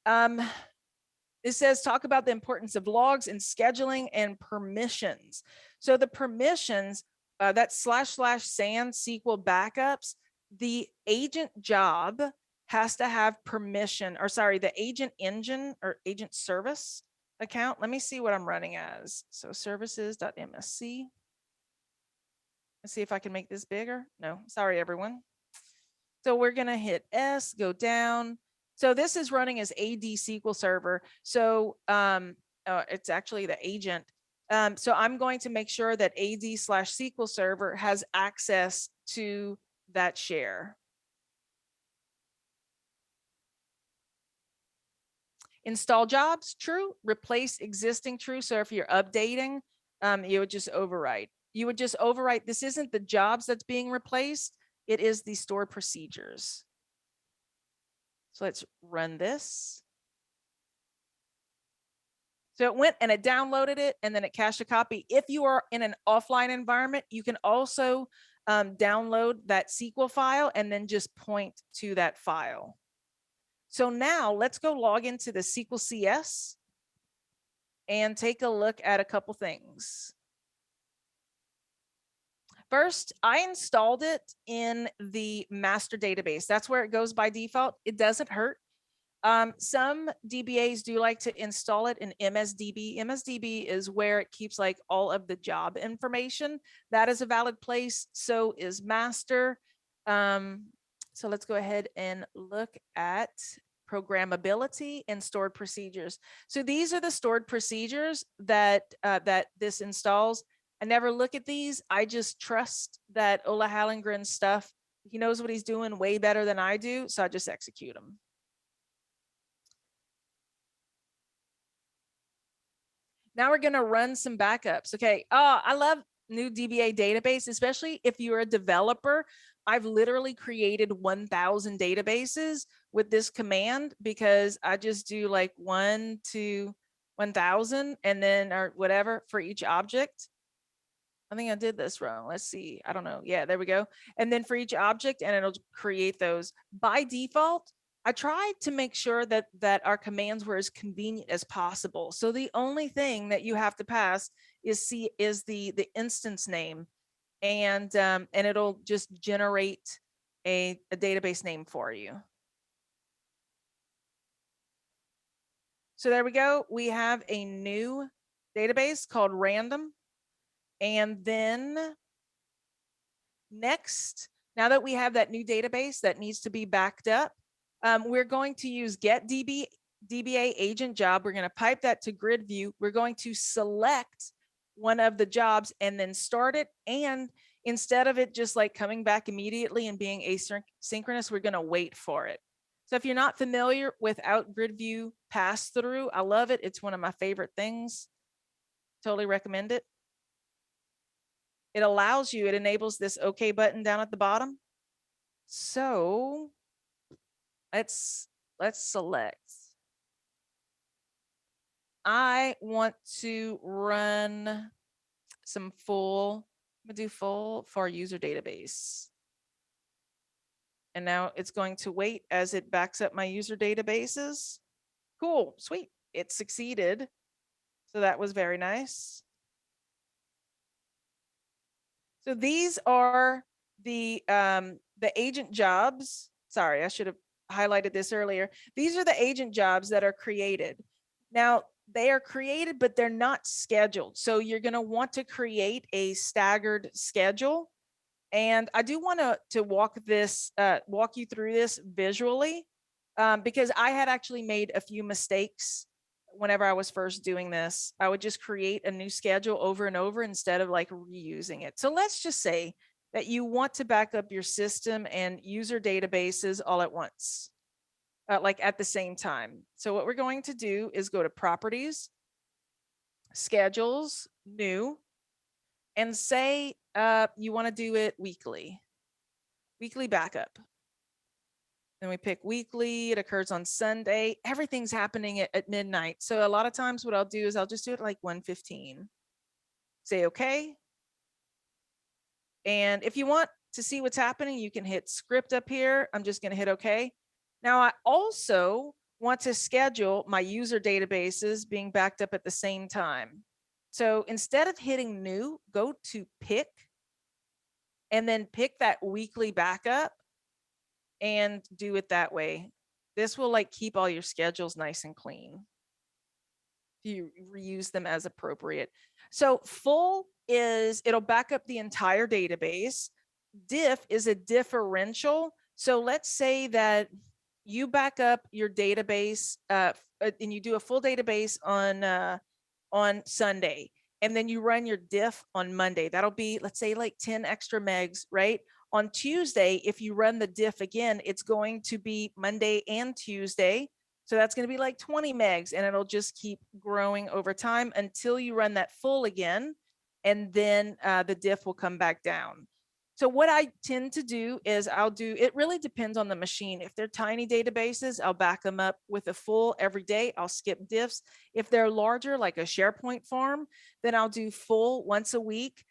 It says talk about the importance of logs and scheduling and permissions. So the permissions, that's / sans SQL backups, the agent job has to have permission, or sorry, the agent engine or agent service account. Let me see what I'm running as. So services.msc. Let's see if I can make this bigger. No, sorry, everyone. So we're going to hit S, go down. So this is running as AD SQL Server. So it's actually the agent. So I'm going to make sure that AD / SQL Server has access to that share. Install jobs, true. Replace existing, true. So if you're updating, you would just overwrite. You would just overwrite. This isn't the jobs that's being replaced. It is the stored procedures. So let's run this. So it went and it downloaded it and then it cached a copy. If you are in an offline environment, you can also download that SQL file and then just point to that file. So now let's go log into the SQL CS and take a look at a couple things. First, I installed it in the master database. That's where it goes by default. It doesn't hurt. Some DBAs do like to install it in MSDB. MSDB is where it keeps like all of the job information. That is a valid place. So is master. So let's go ahead and look at programmability and stored procedures. So these are the stored procedures that that this installs. I never look at these. I just trust that Ola Hallengren's stuff, he knows what he's doing way better than I do. So I just execute them. Now we're going to run some backups. Okay. Oh, I love new DBA database, especially if you're a developer. I've literally created 1,000 databases with this command because I just do like 1 to 1000 and then or whatever for each object. I think I did this wrong. Let's see. I don't know. Yeah, there we go. And then for each object, and it'll create those. By default, I tried to make sure that our commands were as convenient as possible. So the only thing that you have to pass is the instance name, and it'll just generate a database name for you. So there we go. We have a new database called random. And then next, now that we have that new database that needs to be backed up, we're going to use get DBA agent job. We're going to pipe that to grid view. We're going to select one of the jobs and then start it. And instead of it just like coming back immediately and being asynchronous, we're going to wait for it. So if you're not familiar with grid view pass through, I love it. It's one of my favorite things. Totally recommend it. It allows you, it enables this OK button down at the bottom. So let's select. I want to run some full, I'm gonna do full for our user database. And now it's going to wait as it backs up my user databases. Cool, sweet, it succeeded. So that was very nice. So these are the agent jobs. Sorry, I should have highlighted this earlier. These are the agent jobs that are created. Now, they are created, but they're not scheduled. So you're going to want to create a staggered schedule. And I do want to walk you through this visually because I had actually made a few mistakes whenever I was first doing this. I would just create a new schedule over and over instead of like reusing it. So let's just say that you want to back up your system and user databases all at once, like at the same time. So what we're going to do is go to properties, schedules, new, and say you want to do it weekly backup. Then we pick weekly, it occurs on Sunday. Everything's happening at midnight. So a lot of times what I'll do is I'll just do it like 1:15. Say okay. And if you want to see what's happening, you can hit script up here. I'm just gonna hit okay. Now I also want to schedule my user databases being backed up at the same time. So instead of hitting new, go to pick and then pick that weekly backup and do it that way. This will like keep all your schedules nice and clean. You reuse them as appropriate. So full is, it'll back up the entire database. Diff is a differential. So let's say that you back up your database and you do a full database on Sunday, and then you run your diff on Monday. That'll be, let's say, like 10 extra megs, right? On Tuesday, if you run the diff again, it's going to be Monday and Tuesday. So that's going to be like 20 megs, and it'll just keep growing over time until you run that full again, and then the diff will come back down. So what I tend to do is it really depends on the machine. If they're tiny databases, I'll back them up with a full every day. I'll skip diffs. If they're larger, like a SharePoint farm, then I'll do full once a week,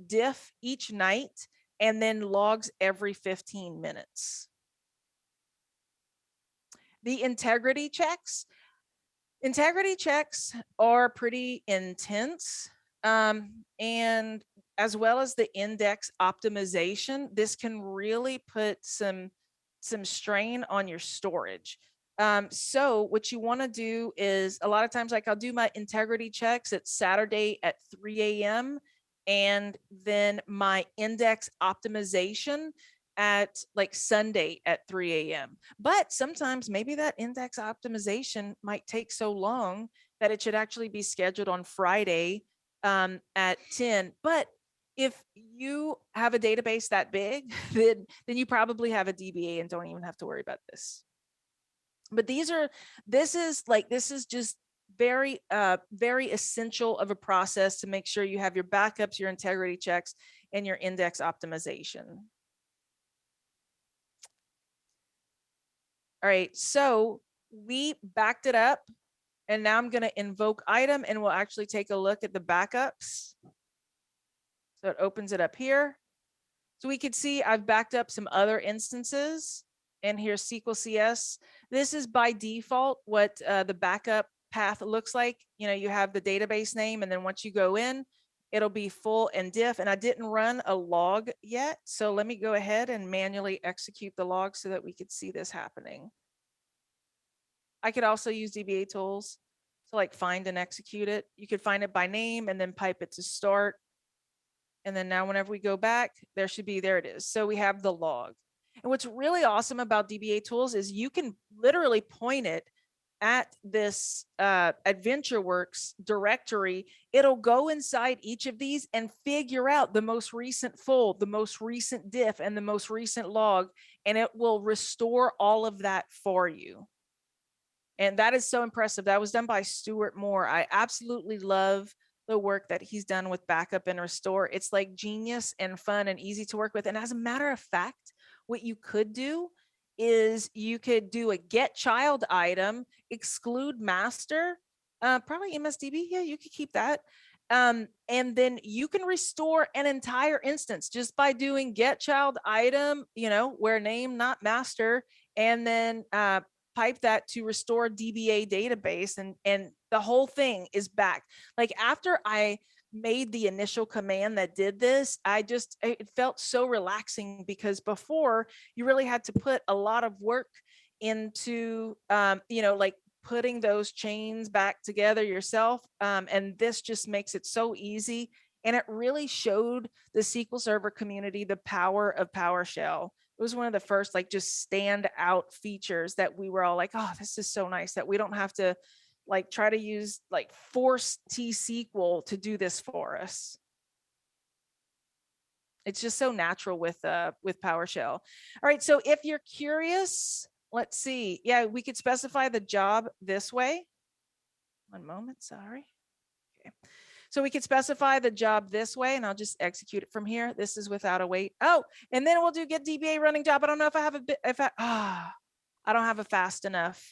diff each night, and then logs every 15 minutes. The integrity checks are pretty intense. And as well as the index optimization, this can really put some strain on your storage. So what you want to do is, a lot of times, like I'll do my integrity checks at Saturday at 3 a.m. and then my index optimization at like Sunday at 3 a.m. But sometimes maybe that index optimization might take so long that it should actually be scheduled on Friday at 10. But if you have a database that big, then you probably have a DBA and don't even have to worry about this. But this is just very essential of a process to make sure you have your backups, your integrity checks, and your index optimization. All right, so we backed it up, and now I'm going to invoke item, and we'll actually take a look at the backups. So it opens it up here. So we could see I've backed up some other instances, and here's SQL CS. This is by default what the backup path looks like. You know, you have the database name, and then once you go in, it'll be full and diff. And I didn't run a log yet, so let me go ahead and manually execute the log so that we could see this happening. I could also use DBA tools to like find and execute it. You could find it by name and then pipe it to start. And then now whenever we go back, there should be, there it is. So we have the log. And what's really awesome about DBA tools is you can literally point it at this AdventureWorks directory. It'll go inside each of these and figure out the most recent full, the most recent diff, and the most recent log, and it will restore all of that for you. And that is so impressive. That was done by Stuart Moore. I absolutely love the work that he's done with backup and restore. It's like genius and fun and easy to work with. And as a matter of fact, what you could do is you could do a get child item, exclude master, probably MSDB. Yeah, you could keep that. And then you can restore an entire instance just by doing get child item, you know, where name, not master, and then pipe that to restore DBA database, and the whole thing is back. Like after I made the initial command that did this, it felt so relaxing, because before you really had to put a lot of work into, you know, like putting those chains back together yourself. And this just makes it so easy. And it really showed the SQL Server community the power of PowerShell. It was one of the first like just stand out features that we were all like, oh, this is so nice that we don't have to like try to use like force T-SQL to do this for us. It's just so natural with PowerShell. All right, so if you're curious, let's see. Yeah, we could specify the job this way. One moment, sorry. Okay. So we could specify the job this way, and I'll just execute it from here. This is without a wait. Oh, and then we'll do get DBA running job. I don't know if I have a bit, I don't have a fast enough.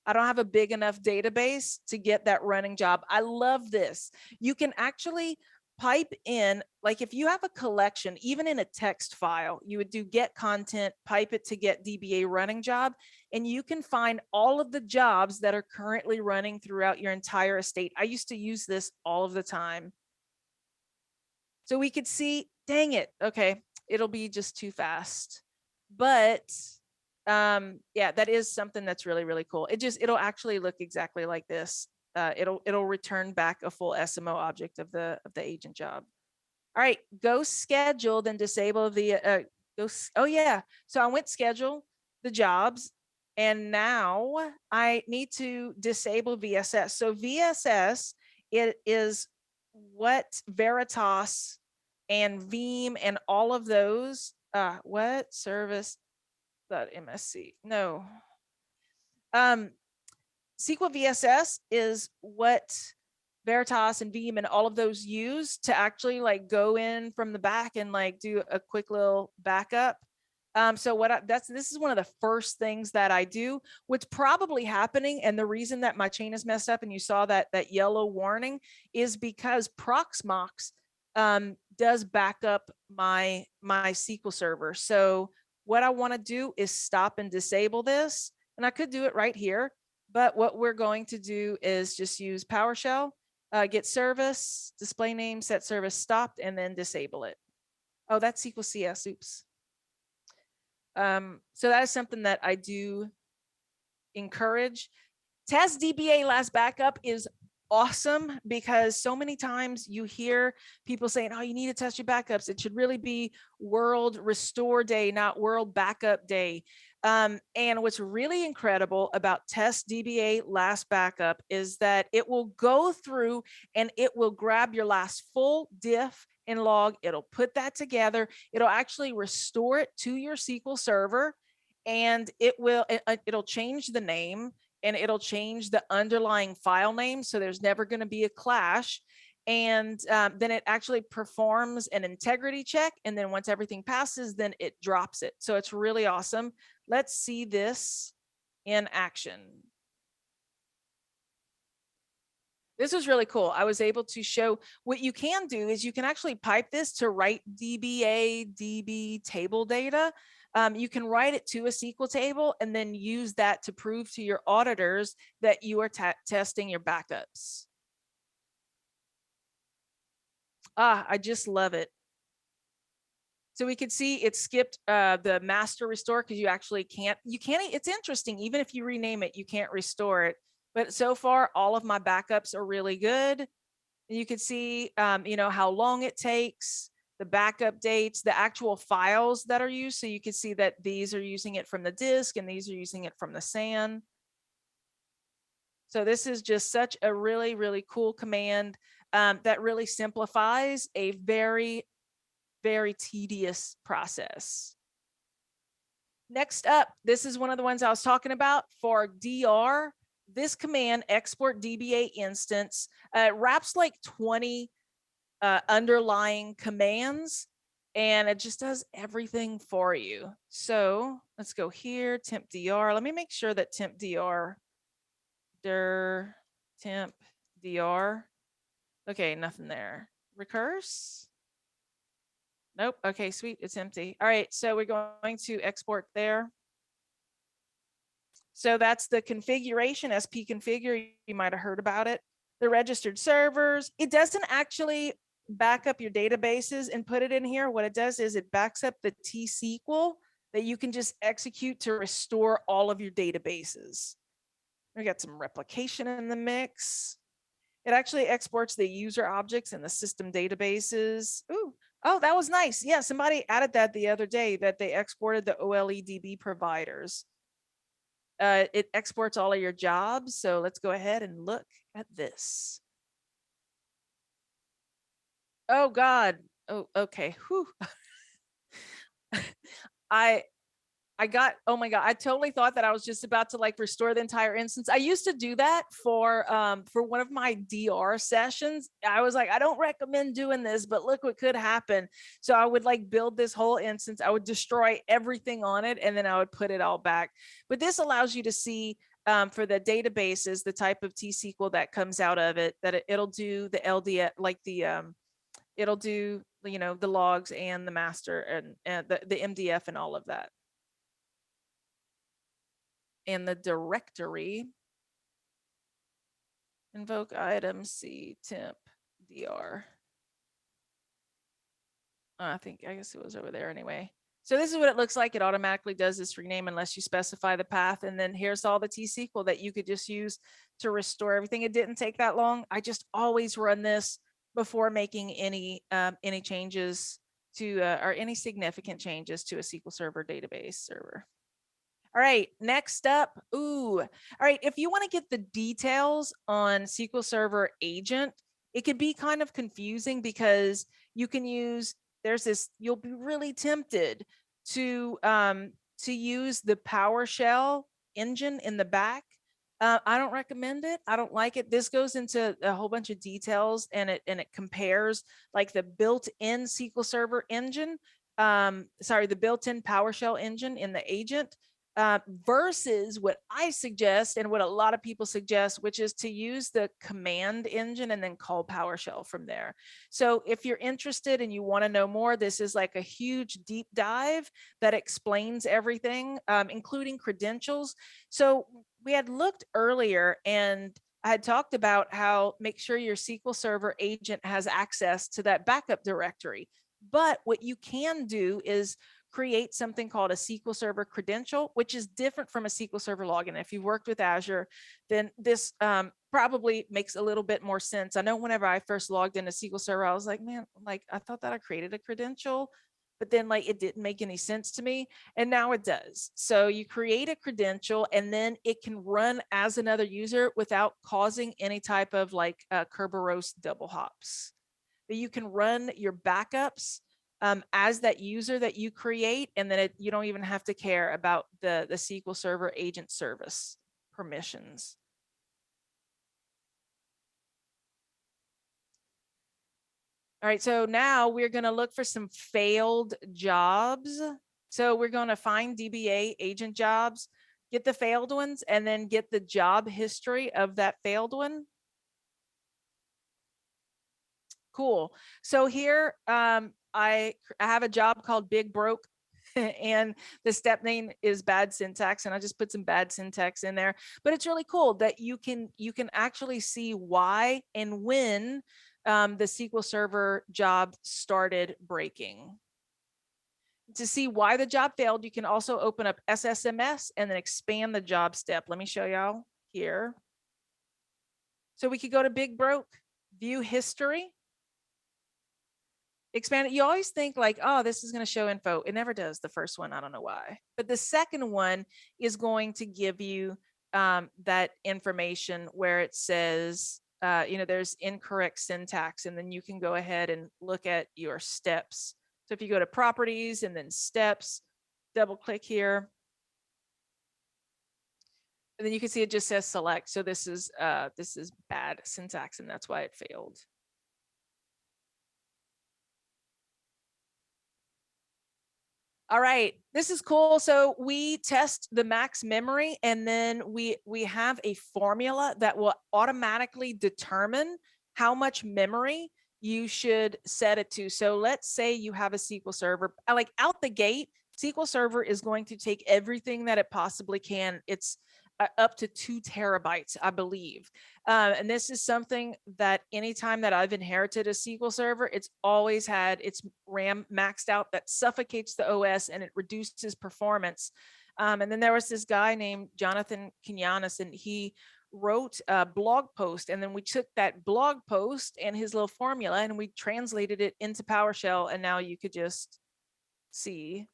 I don't have a big enough database to get that running job. I love this. You can actually pipe in, like if you have a collection, even in a text file, you would do get content, pipe it to get DBA running job, and you can find all of the jobs that are currently running throughout your entire estate. I used to use this all of the time. So we could see, dang it, okay, it'll be just too fast. But yeah, that is something that's really, really cool. It'll actually look exactly like this. It'll return back a full SMO object of the agent job. All right, go schedule, then disable the oh yeah. So I went schedule the jobs, and now I need to disable VSS. So VSS, it is what Veritas and Veeam and all of those what service .msc no SQL VSS is what Veritas and Veeam and all of those use to actually like go in from the back and like do a quick little backup. So this is one of the first things that I do. What's probably happening, and the reason that my chain is messed up and you saw that yellow warning, is because Proxmox does back up my SQL server. So what I want to do is stop and disable this, and I could do it right here. But what we're going to do is just use PowerShell, get service, display name, set service stopped, and then disable it. Oh, that's SQL CS, oops. So that is something that I do encourage. Test DBA last backup is awesome, because so many times you hear people saying, oh, you need to test your backups. It should really be world restore day, not world backup day. And what's really incredible about test DBA last backup is that it will go through and it will grab your last full diff and log. It'll put that together. It'll actually restore it to your SQL server, and it'll change the name, and it'll change the underlying file name. So there's never going to be a clash. And then it actually performs an integrity check. And then once everything passes, then it drops it. So it's really awesome. Let's see this in action. This was really cool. I was able to show what you can do is you can actually pipe this to write DBA, DB table data. You can write it to a SQL table and then use that to prove to your auditors that you are testing your backups. I just love it. So we could see it skipped the master restore because you actually can't, it's interesting, even if you rename it, you can't restore it. But so far, all of my backups are really good. You can see, how long it takes, the backup dates, the actual files that are used. So you can see that these are using it from the disk and these are using it from the SAN. So this is just such a really, really cool command that really simplifies a very, very tedious process. Next up, this is one of the ones I was talking about for DR. This command, export DBA instance, wraps like 20 underlying commands, and it just does everything for you. So let's go here, temp DR. Let me make sure that temp DR, temp DR. Okay, nothing there. Recurse. Nope. Okay, sweet. It's empty. All right, so we're going to export there. So that's the configuration, SP configure. You might have heard about it. The registered servers. It doesn't actually back up your databases and put it in here. What it does is it backs up the T-SQL that you can just execute to restore all of your databases. We got some replication in the mix. It actually exports the user objects and the system databases. Ooh, oh, that was nice. Yeah, somebody added that the other day that they exported the OLEDB providers. It exports all of your jobs. So let's go ahead and look at this. Oh God. Oh, okay. Whew. Oh my God, I totally thought that I was just about to like restore the entire instance. I used to do that for one of my DR sessions. I was like, I don't recommend doing this, but look what could happen. So I would like build this whole instance. I would destroy everything on it, and then I would put it all back. But this allows you to see for the databases, the type of T-SQL that comes out of it, that it'll do the LDF, like the it'll do, the logs and the master and the MDF and all of that. And the directory, invoke item C temp DR. I guess it was over there anyway. So this is what it looks like. It automatically does this rename unless you specify the path. And then here's all the T-SQL that you could just use to restore everything. It didn't take that long. I just always run this before making any changes to or any significant changes to a SQL Server database server. All right, next up. All right, if you want to get the details on SQL Server agent, it could be kind of confusing because you can use, you'll be really tempted to use the PowerShell engine in the back. I don't recommend it. I don't like it. This goes into a whole bunch of details, and it compares like the built-in SQL Server engine, the built-in PowerShell engine in the agent, versus what I suggest and what a lot of people suggest, which is to use the command engine and then call PowerShell from there. So if you're interested and you want to know more, this is like a huge deep dive that explains everything, including credentials. So we had looked earlier and I had talked about how make sure your SQL Server agent has access to that backup directory. But what you can do is create something called a SQL Server credential, which is different from a SQL Server login. If you've worked with Azure, then this probably makes a little bit more sense. I know whenever I first logged into SQL Server, I was like, man, like I thought that I created a credential, but then like it didn't make any sense to me. And now it does. So you create a credential and then it can run as another user without causing any type of like Kerberos double hops. But you can run your backups as that user that you create, and then you don't even have to care about the SQL Server agent service permissions. All right, so now we're going to look for some failed jobs. So we're going to find DBA agent jobs. get the failed ones, and then get the job history of that failed one. Cool. So here I have a job called Big Broke and the step name is bad syntax, and I just put some bad syntax in there. But it's really cool that you can actually see why and when the SQL Server job started breaking. To see why the job failed, you can also open up SSMS and then expand the job step. Let me show y'all here. So we could go to Big Broke, view history, expand it. You always think like, oh, this is going to show info. It never does. The first one, I don't know why. But the second one is going to give you that information where it says, there's incorrect syntax, and then you can go ahead and look at your steps. So if you go to properties and then steps, double click here, and then you can see it just says select. So this is bad syntax, and that's why it failed. All right, this is cool. So we test the max memory, and then we have a formula that will automatically determine how much memory you should set it to. So let's say you have a SQL Server, like out the gate, SQL Server is going to take everything that it possibly can. It's up to 2 terabytes, I believe. And this is something that anytime that I've inherited a SQL Server, it's always had its RAM maxed out. That suffocates the OS and it reduces performance. And then there was this guy named Jonathan Quinones, and he wrote a blog post, and then we took that blog post and his little formula and we translated it into PowerShell, and now you could just see.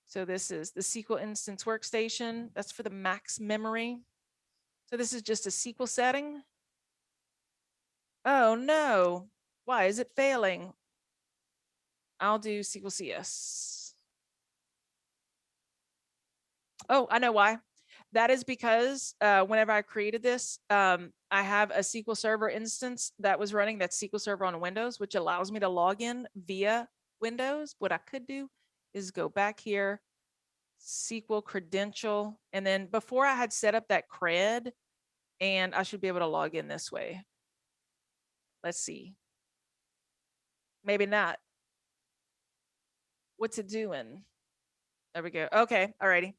So this is the SQL instance workstation. That's for the max memory. So this is just a SQL setting. Oh no, why is it failing? I'll do SQL CS. Oh, I know why. That is because whenever I created this, I have a SQL Server instance that was running that SQL Server on Windows, which allows me to log in via Windows. What I could do is go back here, SQL credential, and then before I had set up that cred, and I should be able to log in this way. Let's see. Maybe not. What's it doing? There we go. Okay, alrighty.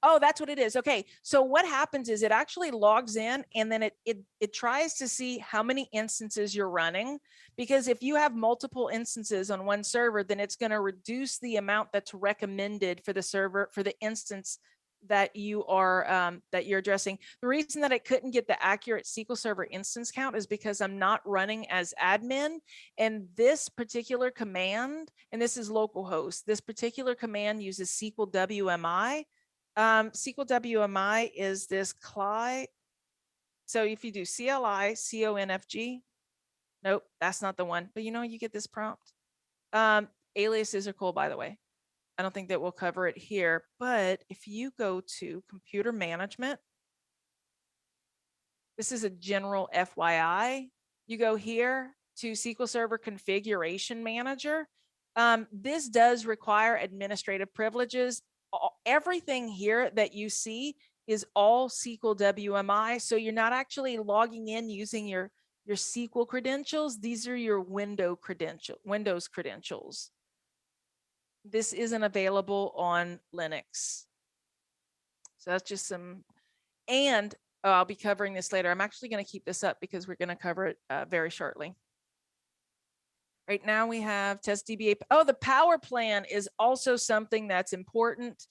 Oh, that's what it is. Okay, so what happens is it actually logs in, and then it tries to see how many instances you're running, because if you have multiple instances on one server, then it's going to reduce the amount that's recommended for the server, for the instance that you are that you're addressing. The reason that I couldn't get the accurate SQL Server instance count is because I'm not running as admin, and this particular command, and this is localhost, this particular command uses SQL WMI. SQL WMI is this CLI. So if you do CLI, CONFG, nope, that's not the one. But you get this prompt. Aliases are cool, by the way. I don't think that we'll cover it here, but if you go to computer management, this is a general FYI. You go here to SQL Server Configuration Manager. This does require administrative privileges. Everything here that you see is all SQL WMI. So you're not actually logging in using your SQL credentials. These are your Windows credentials. This isn't available on Linux. So that's just some, and I'll be covering this later. I'm actually going to keep this up because we're going to cover it very shortly. Right now we have test DBA. Oh, the power plan is also something that's important.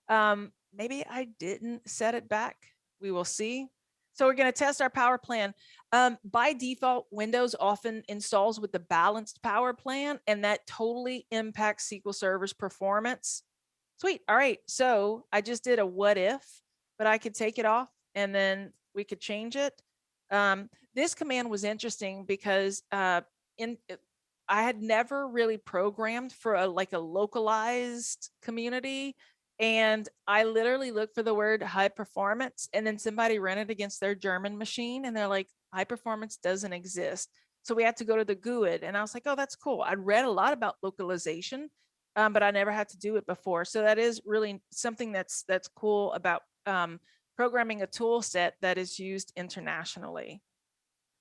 Maybe I didn't set it back. We will see. So we're going to test our power plan. By default, Windows often installs with the balanced power plan, and that totally impacts SQL Server's performance. Sweet. All right. So I just did a what if, but I could take it off and then we could change it. This command was interesting because I had never really programmed for a localized community. And I literally looked for the word high performance, and then somebody ran it against their German machine, and they're like, high performance doesn't exist. So we had to go to the GUID, and I was like, oh, that's cool. I read a lot about localization, but I never had to do it before. So that is really something that's cool about programming a tool set that is used internationally.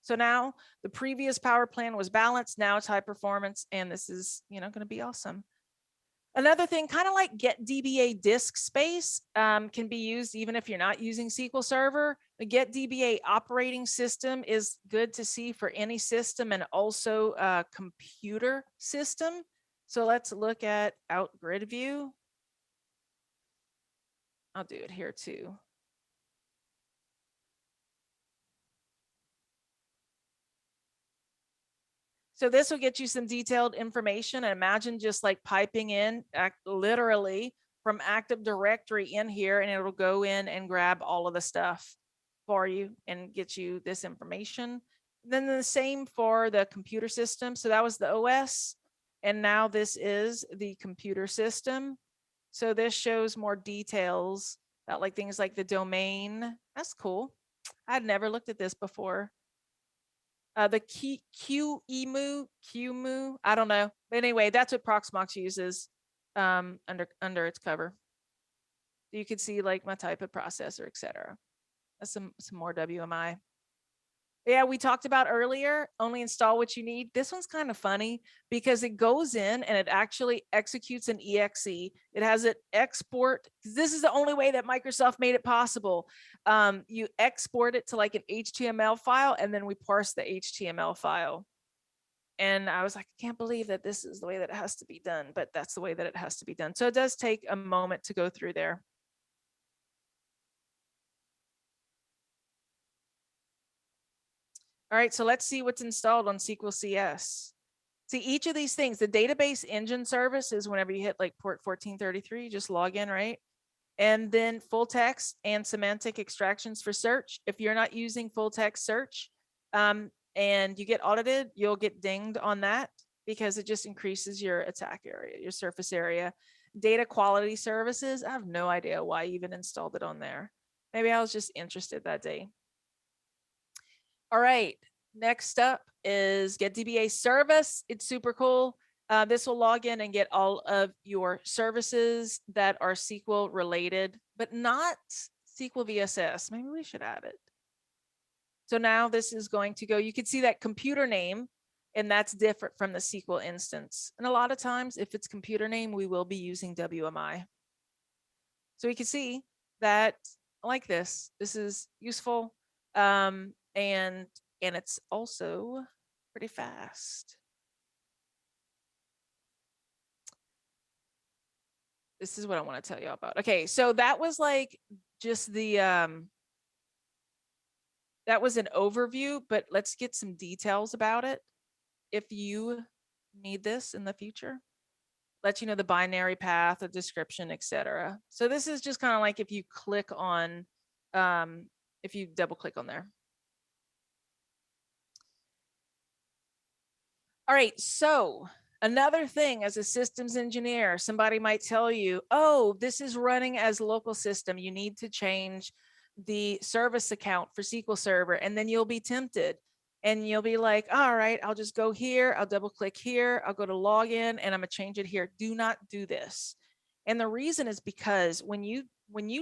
So now the previous power plan was balanced, now it's high performance, and this is, going to be awesome. Another thing, kind of like get DBA disk space, can be used even if you're not using SQL Server. The get DBA operating system is good to see for any system and also a computer system. So let's look at out grid view. I'll do it here too. So this will get you some detailed information. And imagine just like piping in literally from Active Directory in here, and it'll go in and grab all of the stuff for you and get you this information. Then the same for the computer system. So that was the OS. And now this is the computer system. So this shows more details about like things like the domain. That's cool. I'd never looked at this before. The QEMU, I don't know. But anyway, that's what Proxmox uses under its cover. You can see like my type of processor, etc. That's some more WMI. Yeah, we talked about earlier, only install what you need. This one's kind of funny because it goes in and it actually executes an exe. It has it export. This is the only way that Microsoft made it possible. You export it to like an HTML file, and then we parse the HTML file. And I was like, I can't believe that this is the way that it has to be done, but that's the way that it has to be done. So it does take a moment to go through there. All right, so let's see what's installed on SQL CS. See, each of these things, the database engine service is whenever you hit like port 1433, you just log in, right? And then full text and semantic extractions for search. If you're not using full text search and you get audited, you'll get dinged on that because it just increases your attack area, your surface area. Data quality services, I have no idea why I even installed it on there. Maybe I was just interested that day. All right, next up is get DBA service. It's super cool. This will log in and get all of your services that are SQL related, but not SQL VSS. Maybe we should add it. So now this is going to go, you can see that computer name, and that's different from the SQL instance. And a lot of times, if it's computer name, we will be using WMI. So we can see that like this is useful. And it's also pretty fast. This is what I want to tell you about. Okay, so that was like just the that was an overview, but let's get some details about it. If you need this in the future, let you know the binary path, the description, etc. So this is just kind of like if you click on, if you double click on there. All right, so another thing as a systems engineer, somebody might tell you, oh, this is running as local system. You need to change the service account for SQL Server, and then you'll be tempted. And you'll be like, all right, I'll just go here. I'll double click here. I'll go to login and I'm gonna change it here. Do not do this. And the reason is because when you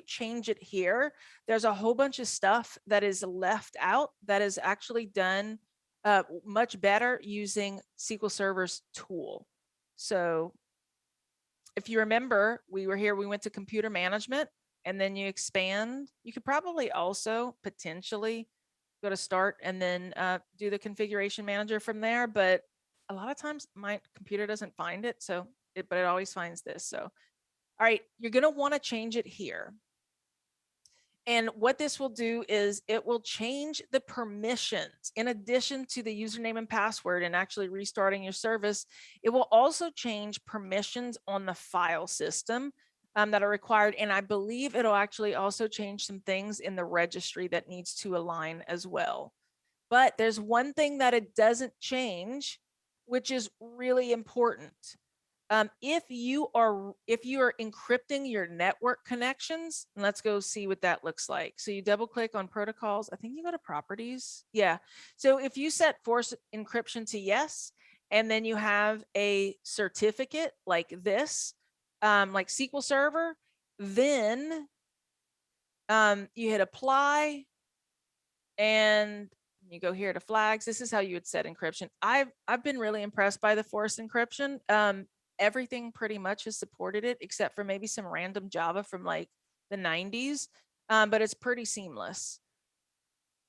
change it here, there's a whole bunch of stuff that is left out that is actually done much better using SQL Server's tool. So if you remember, we were here, we went to computer management, and then you expand. You could probably also potentially go to start and then do the configuration manager from there. But a lot of times my computer doesn't find it. But it always finds this. So, all right, you're going to want to change it here. And what this will do is it will change the permissions in addition to the username and password and actually restarting your service. It will also change permissions on the file system that are required. And I believe it'll actually also change some things in the registry that needs to align as well. But there's one thing that it doesn't change, which is really important. If you are encrypting your network connections, and let's go see what that looks like. So you double click on protocols. I think you go to properties. Yeah. So if you set force encryption to yes, and then you have a certificate like this, like SQL Server, then You hit apply and you go here to flags. This is how you would set encryption. I've been really impressed by the forced encryption. Everything pretty much has supported it except for maybe some random Java from like the 90s, but it's pretty seamless.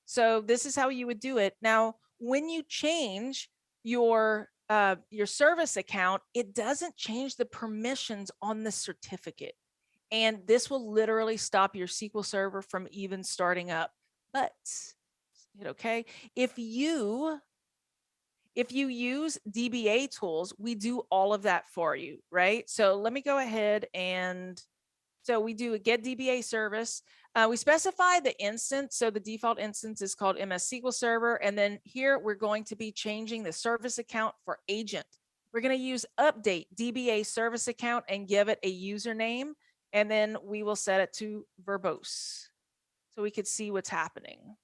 So this is how you would do it. Now, when you change your service account, it doesn't change the permissions on the certificate. And this will literally stop your SQL Server from even starting up. But, okay, if you use DBA tools, we do all of that for you, right? So let me go ahead and so we do a get DBA service. We specify the instance. So the default instance is called MS SQL Server. And then here we're going to be changing the service account for agent. We're going to use update DBA service account and give it a username. And then we will set it to verbose so we could see what's happening.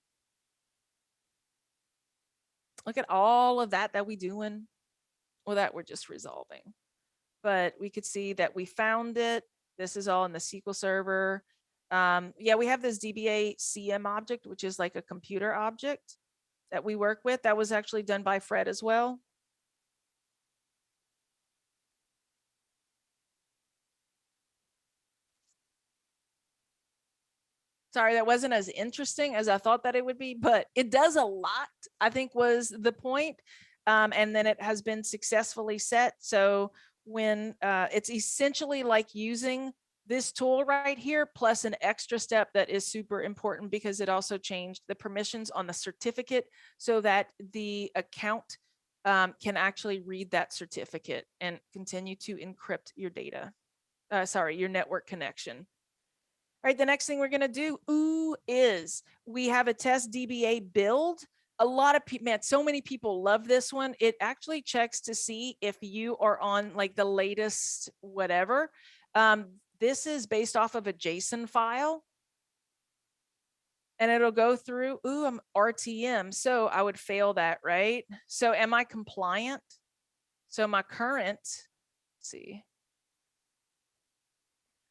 Look at all of that we doing. Well, that we're just resolving. But we could see that we found it. This is all in the SQL Server. Yeah, we have this DBA CM object, which is like a computer object that we work with. That was actually done by Fred as well. Sorry, that wasn't as interesting as I thought that it would be, but it does a lot, I think was the point. And then it has been successfully set. So when it's essentially like using this tool right here, plus an extra step that is super important because it also changed the permissions on the certificate so that the account can actually read that certificate and continue to encrypt your data. Sorry, your network connection. All right, the next thing we're going to do is we have a test DBA build. A lot of people, man, so many people love this one. It actually checks to see if you are on like the latest whatever. This is based off of a JSON file. And it'll go through, I'm RTM. So I would fail that, right? So am I compliant? So my current, let's see.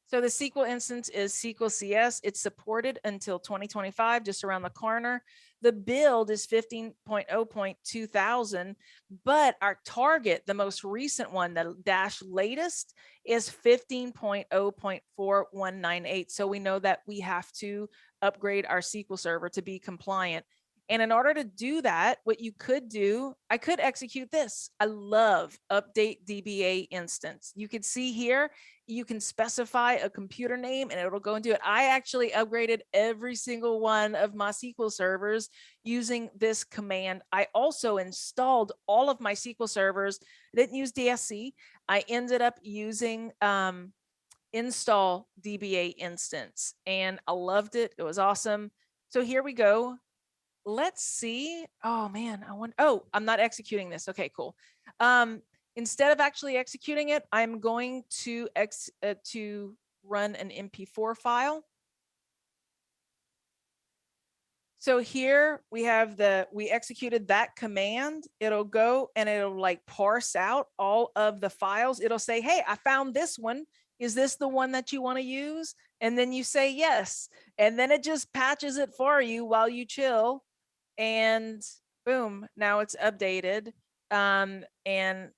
So the SQL instance is SQL CS. It's supported until 2025, just around the corner. The build is 15.0.2000, but our target, the most recent one, the dash latest, is 15.0.4198. So we know that we have to upgrade our SQL Server to be compliant. And in order to do that, what you could do, I could execute this. I love update DBA instance. You can see here, you can specify a computer name and it'll go and do it. I actually upgraded every single one of my SQL servers using this command. I also installed all of my SQL servers. I didn't use DSC. I ended up using install DBA instance and I loved it. It was awesome. So here we go. Let's see. Oh man, I'm not executing this. Okay, cool. Instead of actually executing it, I'm going to run an MP4 file. So here we have we executed that command. It'll go and it'll like parse out all of the files. It'll say, hey, I found this one. Is this the one that you want to use? And then you say yes. And then it just patches it for you while you chill. And boom, now it's updated. And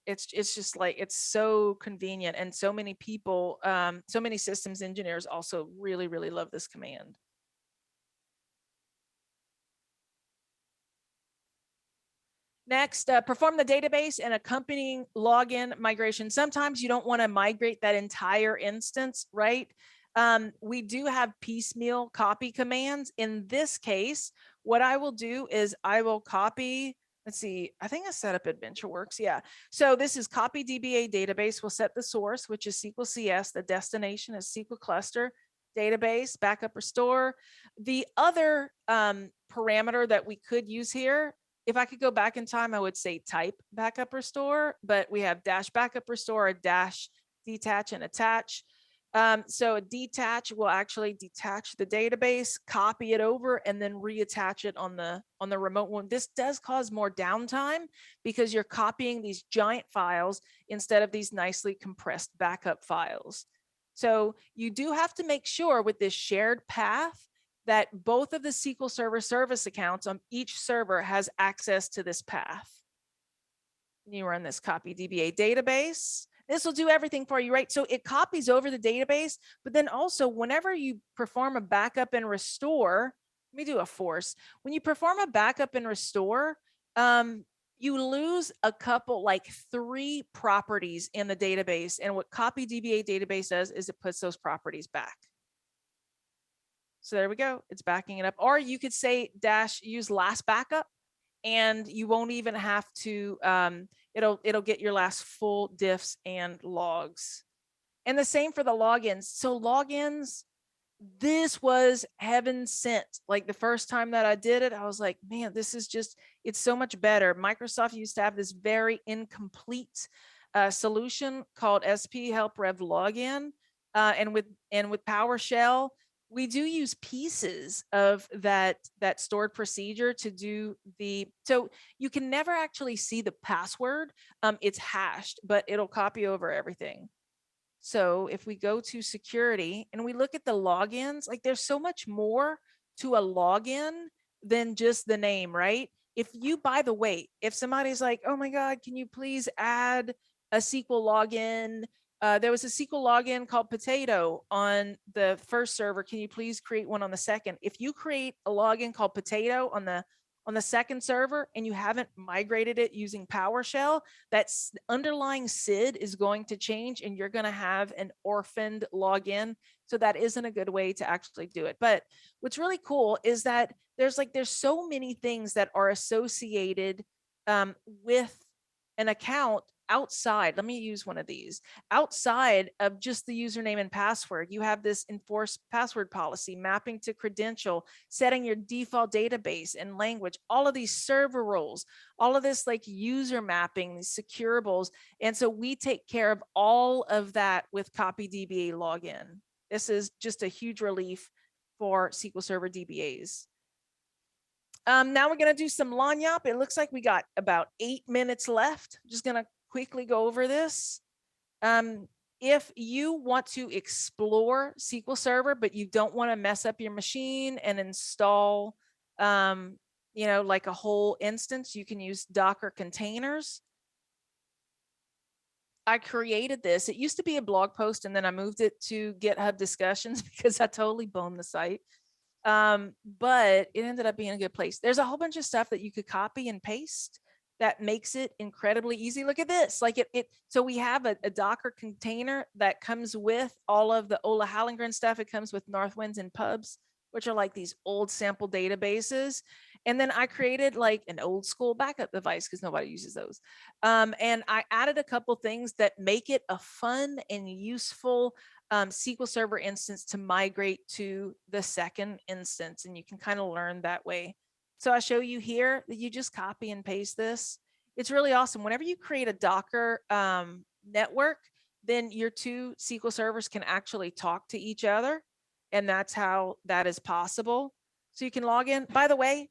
it's just like, it's so convenient. And so many people, so many systems engineers also really, really love this command. Next, perform the database and accompanying login migration. Sometimes you don't want to migrate that entire instance, right? We do have piecemeal copy commands. In this case, what I will do is I will copy, let's see, I think I set up AdventureWorks. Yeah. So this is copy DBA database. We'll set the source, which is SQL CS. The destination is SQL cluster database, backup restore. The other parameter that we could use here, if I could go back in time, I would say type backup restore, but we have dash backup restore, a dash detach and attach. So a detach will actually detach the database, copy it over, and then reattach it on the remote one. This does cause more downtime because you're copying these giant files instead of these nicely compressed backup files. So you do have to make sure with this shared path that both of the SQL Server service accounts on each server has access to this path. You run this copy DBA database. This will do everything for you, right? So it copies over the database, but then also whenever you perform a backup and restore, let me do a force. When you perform a backup and restore, you lose a couple, like 3 properties in the database. And what copy DBA database does is it puts those properties back. So there we go. It's backing it up. Or you could say use last backup, and you won't even have to, it'll get your last full diffs and logs. And the same for the logins. So logins, this was heaven sent. Like the first time that I did it, I was like, man, this is just, it's so much better. Microsoft used to have this very incomplete solution called SP Help Rev Login. And with PowerShell, we do use pieces of that stored procedure to do so you can never actually see the password. It's hashed, but it'll copy over everything. So if we go to security and we look at the logins, like there's so much more to a login than just the name, right? If you, by the way, if somebody's like, oh my God, can you please add a SQL login? There was a SQL login called Potato on the first server. Can you please create one on the second? If you create a login called Potato on the second server and you haven't migrated it using PowerShell, that underlying SID is going to change and you're going to have an orphaned login. So that isn't a good way to actually do it. But what's really cool is that there's so many things that are associated with an account outside. Let me use one of these. Outside of just the username and password, you have this enforced password policy, mapping to credential, setting your default database and language, all of these server roles, all of this like user mapping, these securables. And so we take care of all of that with copy DBA login. This is just a huge relief for SQL Server DBAs. Now we're going to do some lanyap. It looks like we got about 8 minutes left. I'm just going to quickly go over this. If you want to explore SQL Server, but you don't want to mess up your machine and install, like a whole instance, you can use Docker containers. I created this. It used to be a blog post, and then I moved it to GitHub discussions because I totally boned the site. But it ended up being a good place. There's a whole bunch of stuff that you could copy and paste that makes it incredibly easy. Look at this. Like so we have a Docker container that comes with all of the Ola Hallengren stuff. It comes with Northwinds and Pubs, which are like these old sample databases. And then I created like an old school backup device because nobody uses those. And I added a couple things that make it a fun and useful SQL Server instance to migrate to the second instance. And you can kind of learn that way. So I show you here that you just copy and paste this. It's really awesome. Whenever you create a Docker network, then your 2 SQL servers can actually talk to each other. And that's how that is possible. So you can log in. By the way,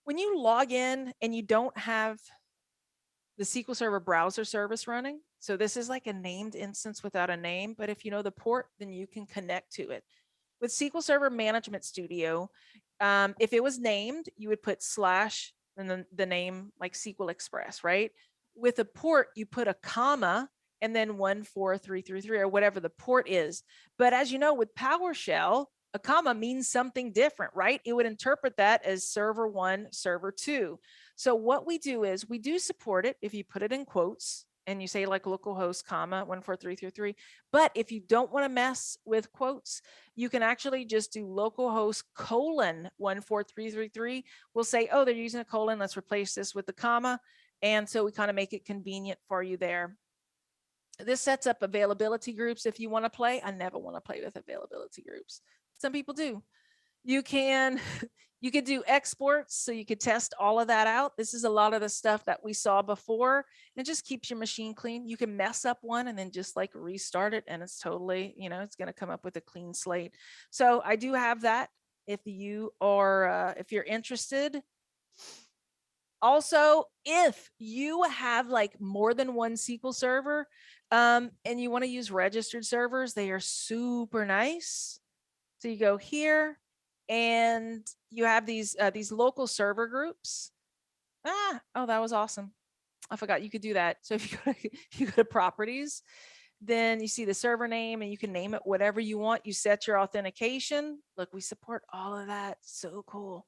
when you log in and you don't have the SQL Server browser service running, so this is like a named instance without a name, but if you know the port, then you can connect to it. With SQL Server Management Studio, if it was named, you would put / and then the name like SQL Express, right? With a port, you put a comma and then 14333 or whatever the port is. But as you know, with PowerShell, a comma means something different, right? It would interpret that as server 1, server 2. So what we do is we do support it if you put it in quotes and you say like localhost comma 14333. But if you don't want to mess with quotes, you can actually just do localhost : 14333. We'll say, oh, they're using a colon. Let's replace this with the comma. And so we kind of make it convenient for you there. This sets up availability groups if you want to play. I never want to play with availability groups. Some people do. You could do exports, so you could test all of that out. This is a lot of the stuff that we saw before. And it just keeps your machine clean. You can mess up one and then just like restart it, and it's totally, it's going to come up with a clean slate. So I do have that if you are, if you're interested. Also, if you have like more than one SQL server and you want to use registered servers, they are super nice. So you go here And you have these local server groups. Oh, that was awesome. I forgot you could do that. So if you go to properties, then you see the server name and you can name it whatever you want. You set your authentication. Look, we support all of that. So cool.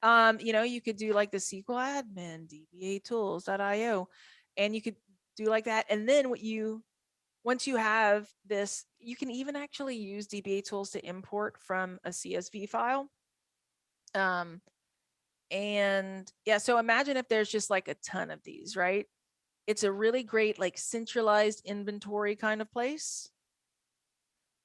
You could do like the SQL admin, dbatools.io, and you could do like that. And then once you have this, you can even actually use DBA tools to import from a CSV file. And yeah, so imagine if there's just like a ton of these, right? It's a really great like centralized inventory kind of place.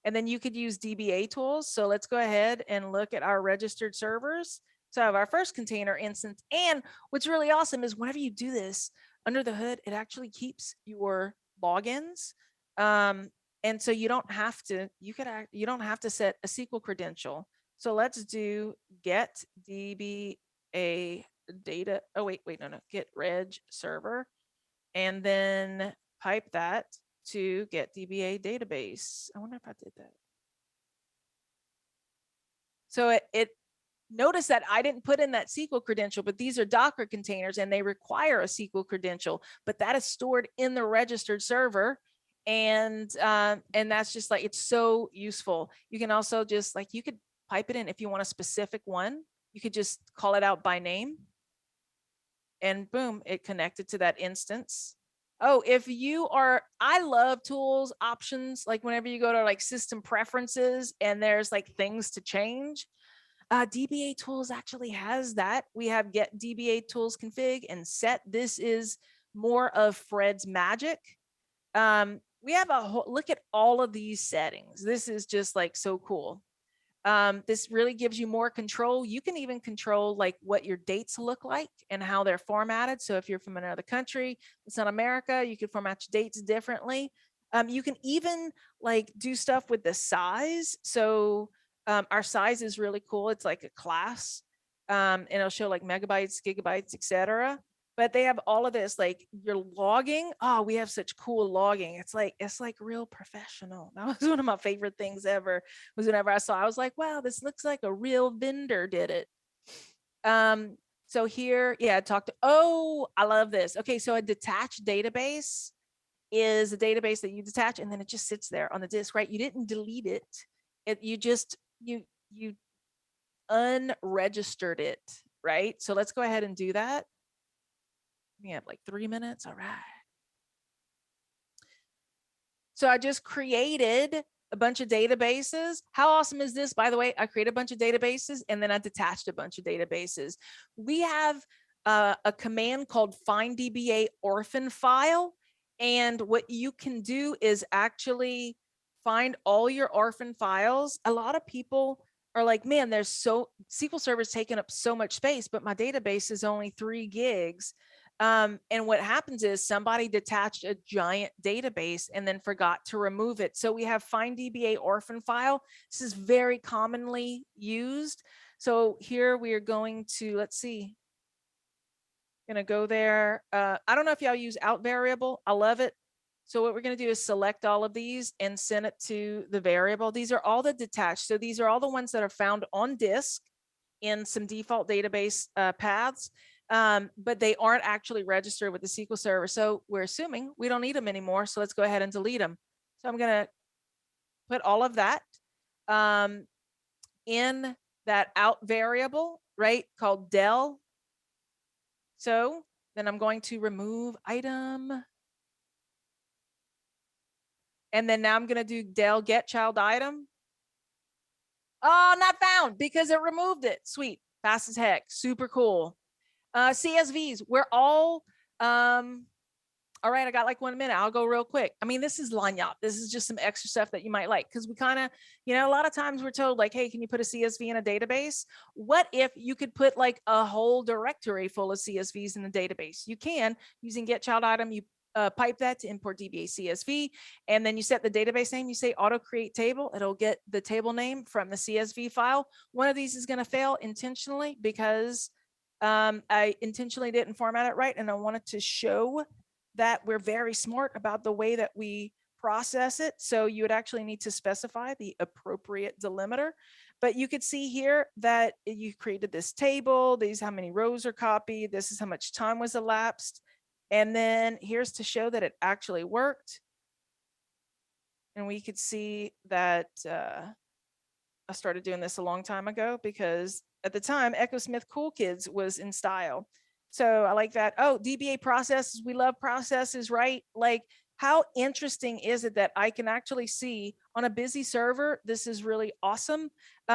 And then you could use DBA tools. So let's go ahead and look at our registered servers. So I have our first container instance. And what's really awesome is whenever you do this under the hood, it actually keeps your logins. And so you don't have to, you don't have to set a SQL credential. So let's do get DBA data. Oh, wait, no, get reg server. And then pipe that to get DBA database. I wonder if I did that. So it notice that I didn't put in that SQL credential, but these are Docker containers and they require a SQL credential, but that is stored in the registered server. And that's just like, it's so useful. You can also just like, you could pipe it in if you want a specific one, you could just call it out by name and boom, it connected to that instance. Oh, if you are, I love tools, options, like whenever you go to like system preferences and there's like things to change, DBA tools actually has that. We have get DBA tools config and set. This is more of Fred's magic. We have a whole, look at all of these settings. This is just like so cool. This really gives you more control. You can even control like what your dates look like and how they're formatted. So if you're from another country, it's not America, you can format your dates differently. You can even like do stuff with the size. So our size is really cool. It's like a class, and it'll show like megabytes, gigabytes, etc. But they have all of this, like your logging. Oh, we have such cool logging. It's like real professional. That was one of my favorite things ever. Was whenever I was like, wow, this looks like a real vendor did it. So here, yeah, I love this. Okay, so a detached database is a database that you detach and then it just sits there on the disk, right? You didn't delete it. You just you unregistered it, right? So let's go ahead and do that. We have like 3 minutes. All right. So I just created a bunch of databases. How awesome is this? By the way, I created a bunch of databases and then I detached a bunch of databases. We have a command called find DBA orphan file. And what you can do is actually find all your orphan files. A lot of people are like, man, there's SQL Server's taking up so much space, but my database is only 3 gigs. And what happens is somebody detached a giant database and then forgot to remove it. So we have find DBA orphan file. This is very commonly used. So here we are going to, let's see, gonna go there. I don't know if y'all use out variable. I love it. So what we're gonna do is select all of these and send it to the variable. These are all the detached. So these are all the ones that are found on disk in some default database paths. But they aren't actually registered with the SQL Server. So we're assuming we don't need them anymore. So let's go ahead and delete them. So I'm going to put all of that in that out variable, right, called del. So then I'm going to remove item. And then now I'm going to do del get child item. Oh, not found because it removed it. Sweet. Fast as heck. Super cool. CSVs, we're all right, I got like 1 minute. I'll go real quick. I mean, this is lanyap. This is just some extra stuff that you might like because we kind of, a lot of times we're told like, hey, can you put a CSV in a database? What if you could put like a whole directory full of CSVs in the database? You can using get child item. You pipe that to import DBA CSV, and then you set the database name. You say auto create table. It'll get the table name from the CSV file. One of these is going to fail intentionally because I intentionally didn't format it right, and I wanted to show that we're very smart about the way that we process it. So you would actually need to specify the appropriate delimiter. But you could see here that you created this table. These how many rows are copied. This is how much time was elapsed. And then here's to show that it actually worked. And we could see that I started doing this a long time ago because at the time, EchoSmith Cool Kids was in style. So I like that. Oh, DBA processes. We love processes, right? Like, how interesting is it that I can actually see on a busy server? This is really awesome.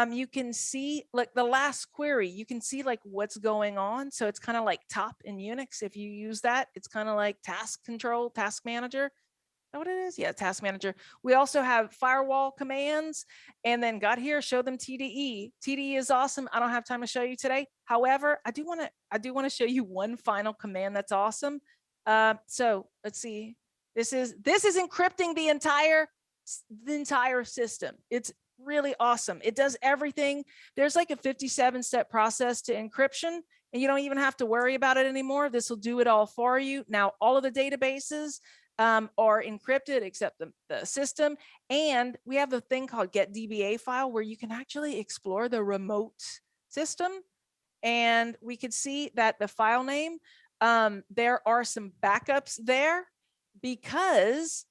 You can see like the last query, you can see like what's going on. So it's kind of like top in Unix. If you use that, it's kind of like task control, task manager. That what it is? Yeah, task manager. We also have firewall commands, and then got here, show them TDE. TDE is awesome. I don't have time to show you today. However, I do want to show you one final command that's awesome. So let's see. This is encrypting the entire system. It's really awesome. It does everything. There's like a 57-step process to encryption, and you don't even have to worry about it anymore. This will do it all for you. Now, all of the databases are encrypted except the system. And we have a thing called get DBA file where you can actually explore the remote system. And we could see that the file name, there are some backups there because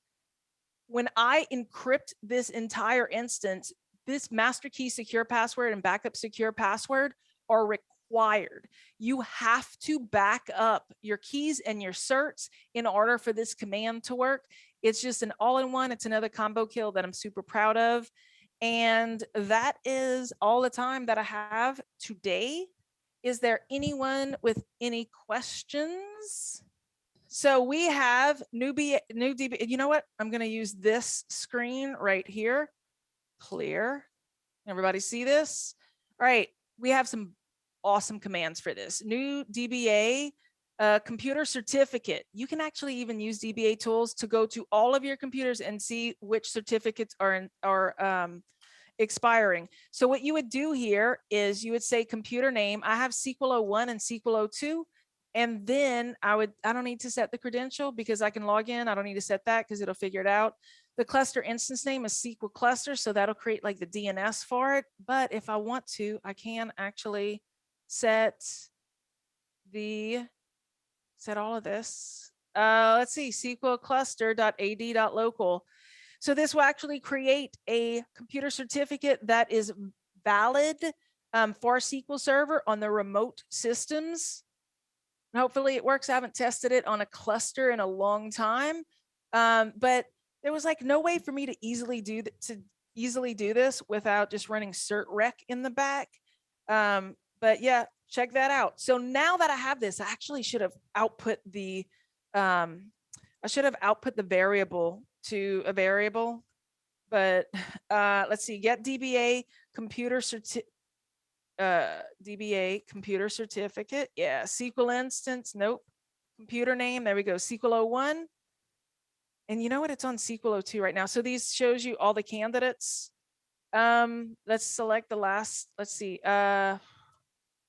when I encrypt this entire instance, this master key secure password and backup secure password are required. You have to back up your keys and your certs in order for this command to work. It's just an all-in-one. It's another combo kill that I'm super proud of. And that is all the time that I have today. Is there anyone with any questions? So we have new DB. You know what? I'm going to use this screen right here. Clear. Everybody see this? All right. We have some awesome commands for this. New DBA computer certificate. You can actually even use DBA tools to go to all of your computers and see which certificates are expiring. So what you would do here is you would say computer name. I have SQL 01 and SQL 02. And then I don't need to set the credential because I can log in. I don't need to set that because it'll figure it out. The cluster instance name is SQL cluster. So that'll create like the DNS for it. But if I want to, I can actually set all of this. Let's see, SQL cluster.ad.local. So this will actually create a computer certificate that is valid for SQL Server on the remote systems. Hopefully it works. I haven't tested it on a cluster in a long time, but there was like no way for me to easily do this without just running certrec in the back. But yeah, check that out. So now that I have this, I actually should have output the variable to a variable. But let's see, get DBA computer DBA computer certificate. Yeah, SQL instance. Nope. Computer name. There we go. SQL 01. And you know what? It's on SQL 02 right now. So these shows you all the candidates. Let's select the last. Let's see.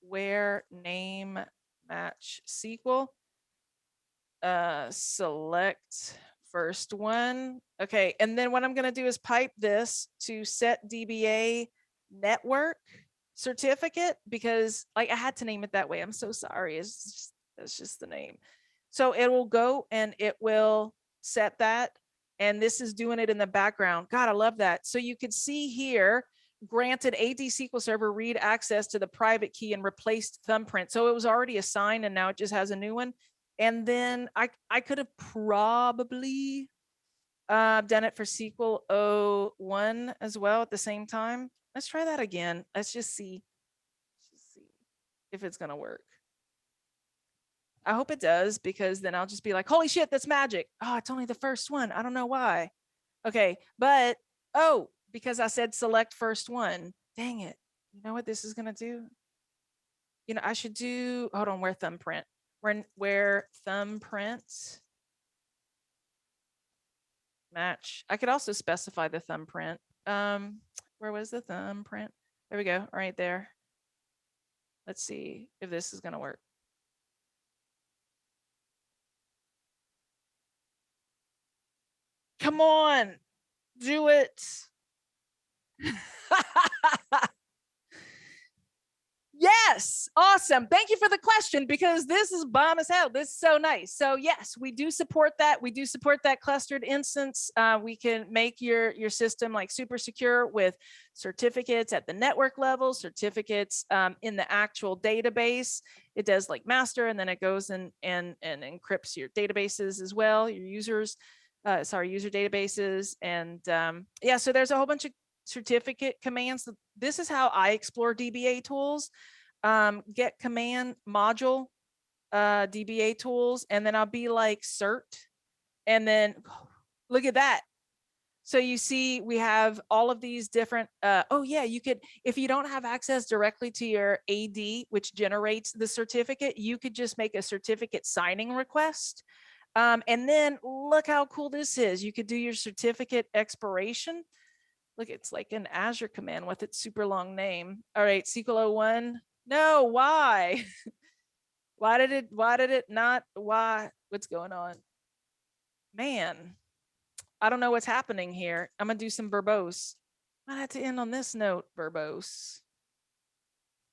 Where name match SQL. Select first one. Okay. And then what I'm going to do is pipe this to set DBA network certificate because like I had to name it that way. I'm so sorry. That's just the name. So it will go and it will set that. And this is doing it in the background. God, I love that. So you could see here, granted AD SQL Server read access to the private key and replaced thumbprint. So it was already assigned and now it just has a new one. And then I could have probably done it for SQL 01 as well at the same time. Let's try that again. Let's just see if it's going to work. I hope it does because then I'll just be like, holy shit, that's magic. Oh, it's only the first one. I don't know why. Okay, but because I said select first one. Dang it. You know what this is going to do? You know, I should do, hold on, where thumbprint? Where thumbprint match. I could also specify the thumbprint. Where was the thumbprint? There we go, right there. Let's see if this is going to work. Come on, do it. Yes, awesome. Thank you for the question, because this is bomb as hell. This is so nice. So yes, we do support that. We do support that clustered instance. We can make your system like super secure with certificates at the network level, certificates in the actual database. It does like master, and then it goes and encrypts your databases as well, your users, user databases. And yeah, so there's a whole bunch of certificate commands. This is how I explore DBA tools. Get command module DBA tools, and then I'll be like cert, and then look at that. So you see we have all of these different, oh yeah, you could, if you don't have access directly to your AD, which generates the certificate, you could just make a certificate signing request. And then look how cool this is. You could do your certificate expiration. Look, it's like an Azure command with its super long name. All right, SQL 01. No, why? Why did it not? Why? What's going on? Man, I don't know what's happening here. I'm gonna do some verbose. I had to end on this note, verbose.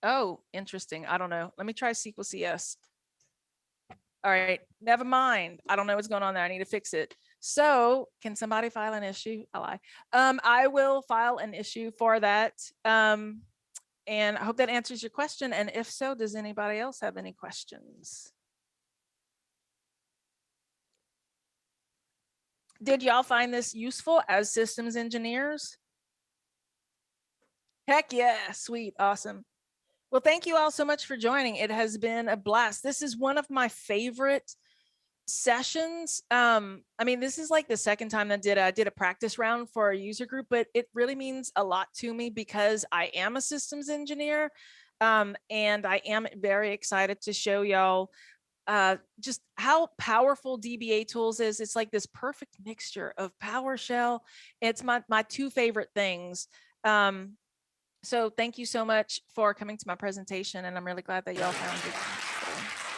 Oh, interesting. I don't know. Let me try SQL CS. All right, never mind. I don't know what's going on there. I need to fix it. So can somebody file an issue? I lie. I will file an issue for that. And I hope that answers your question. And if so, does anybody else have any questions? Did y'all find this useful as systems engineers? Heck yeah, sweet, awesome. Well, thank you all so much for joining. It has been a blast. This is one of my favorite sessions. I mean, this is like the second time I did a practice round for a user group, but it really means a lot to me because I am a systems engineer. And I am very excited to show y'all just how powerful DBA tools is. It's like this perfect mixture of PowerShell. It's my two favorite things. So thank you so much for coming to my presentation, and I'm really glad that y'all found it useful.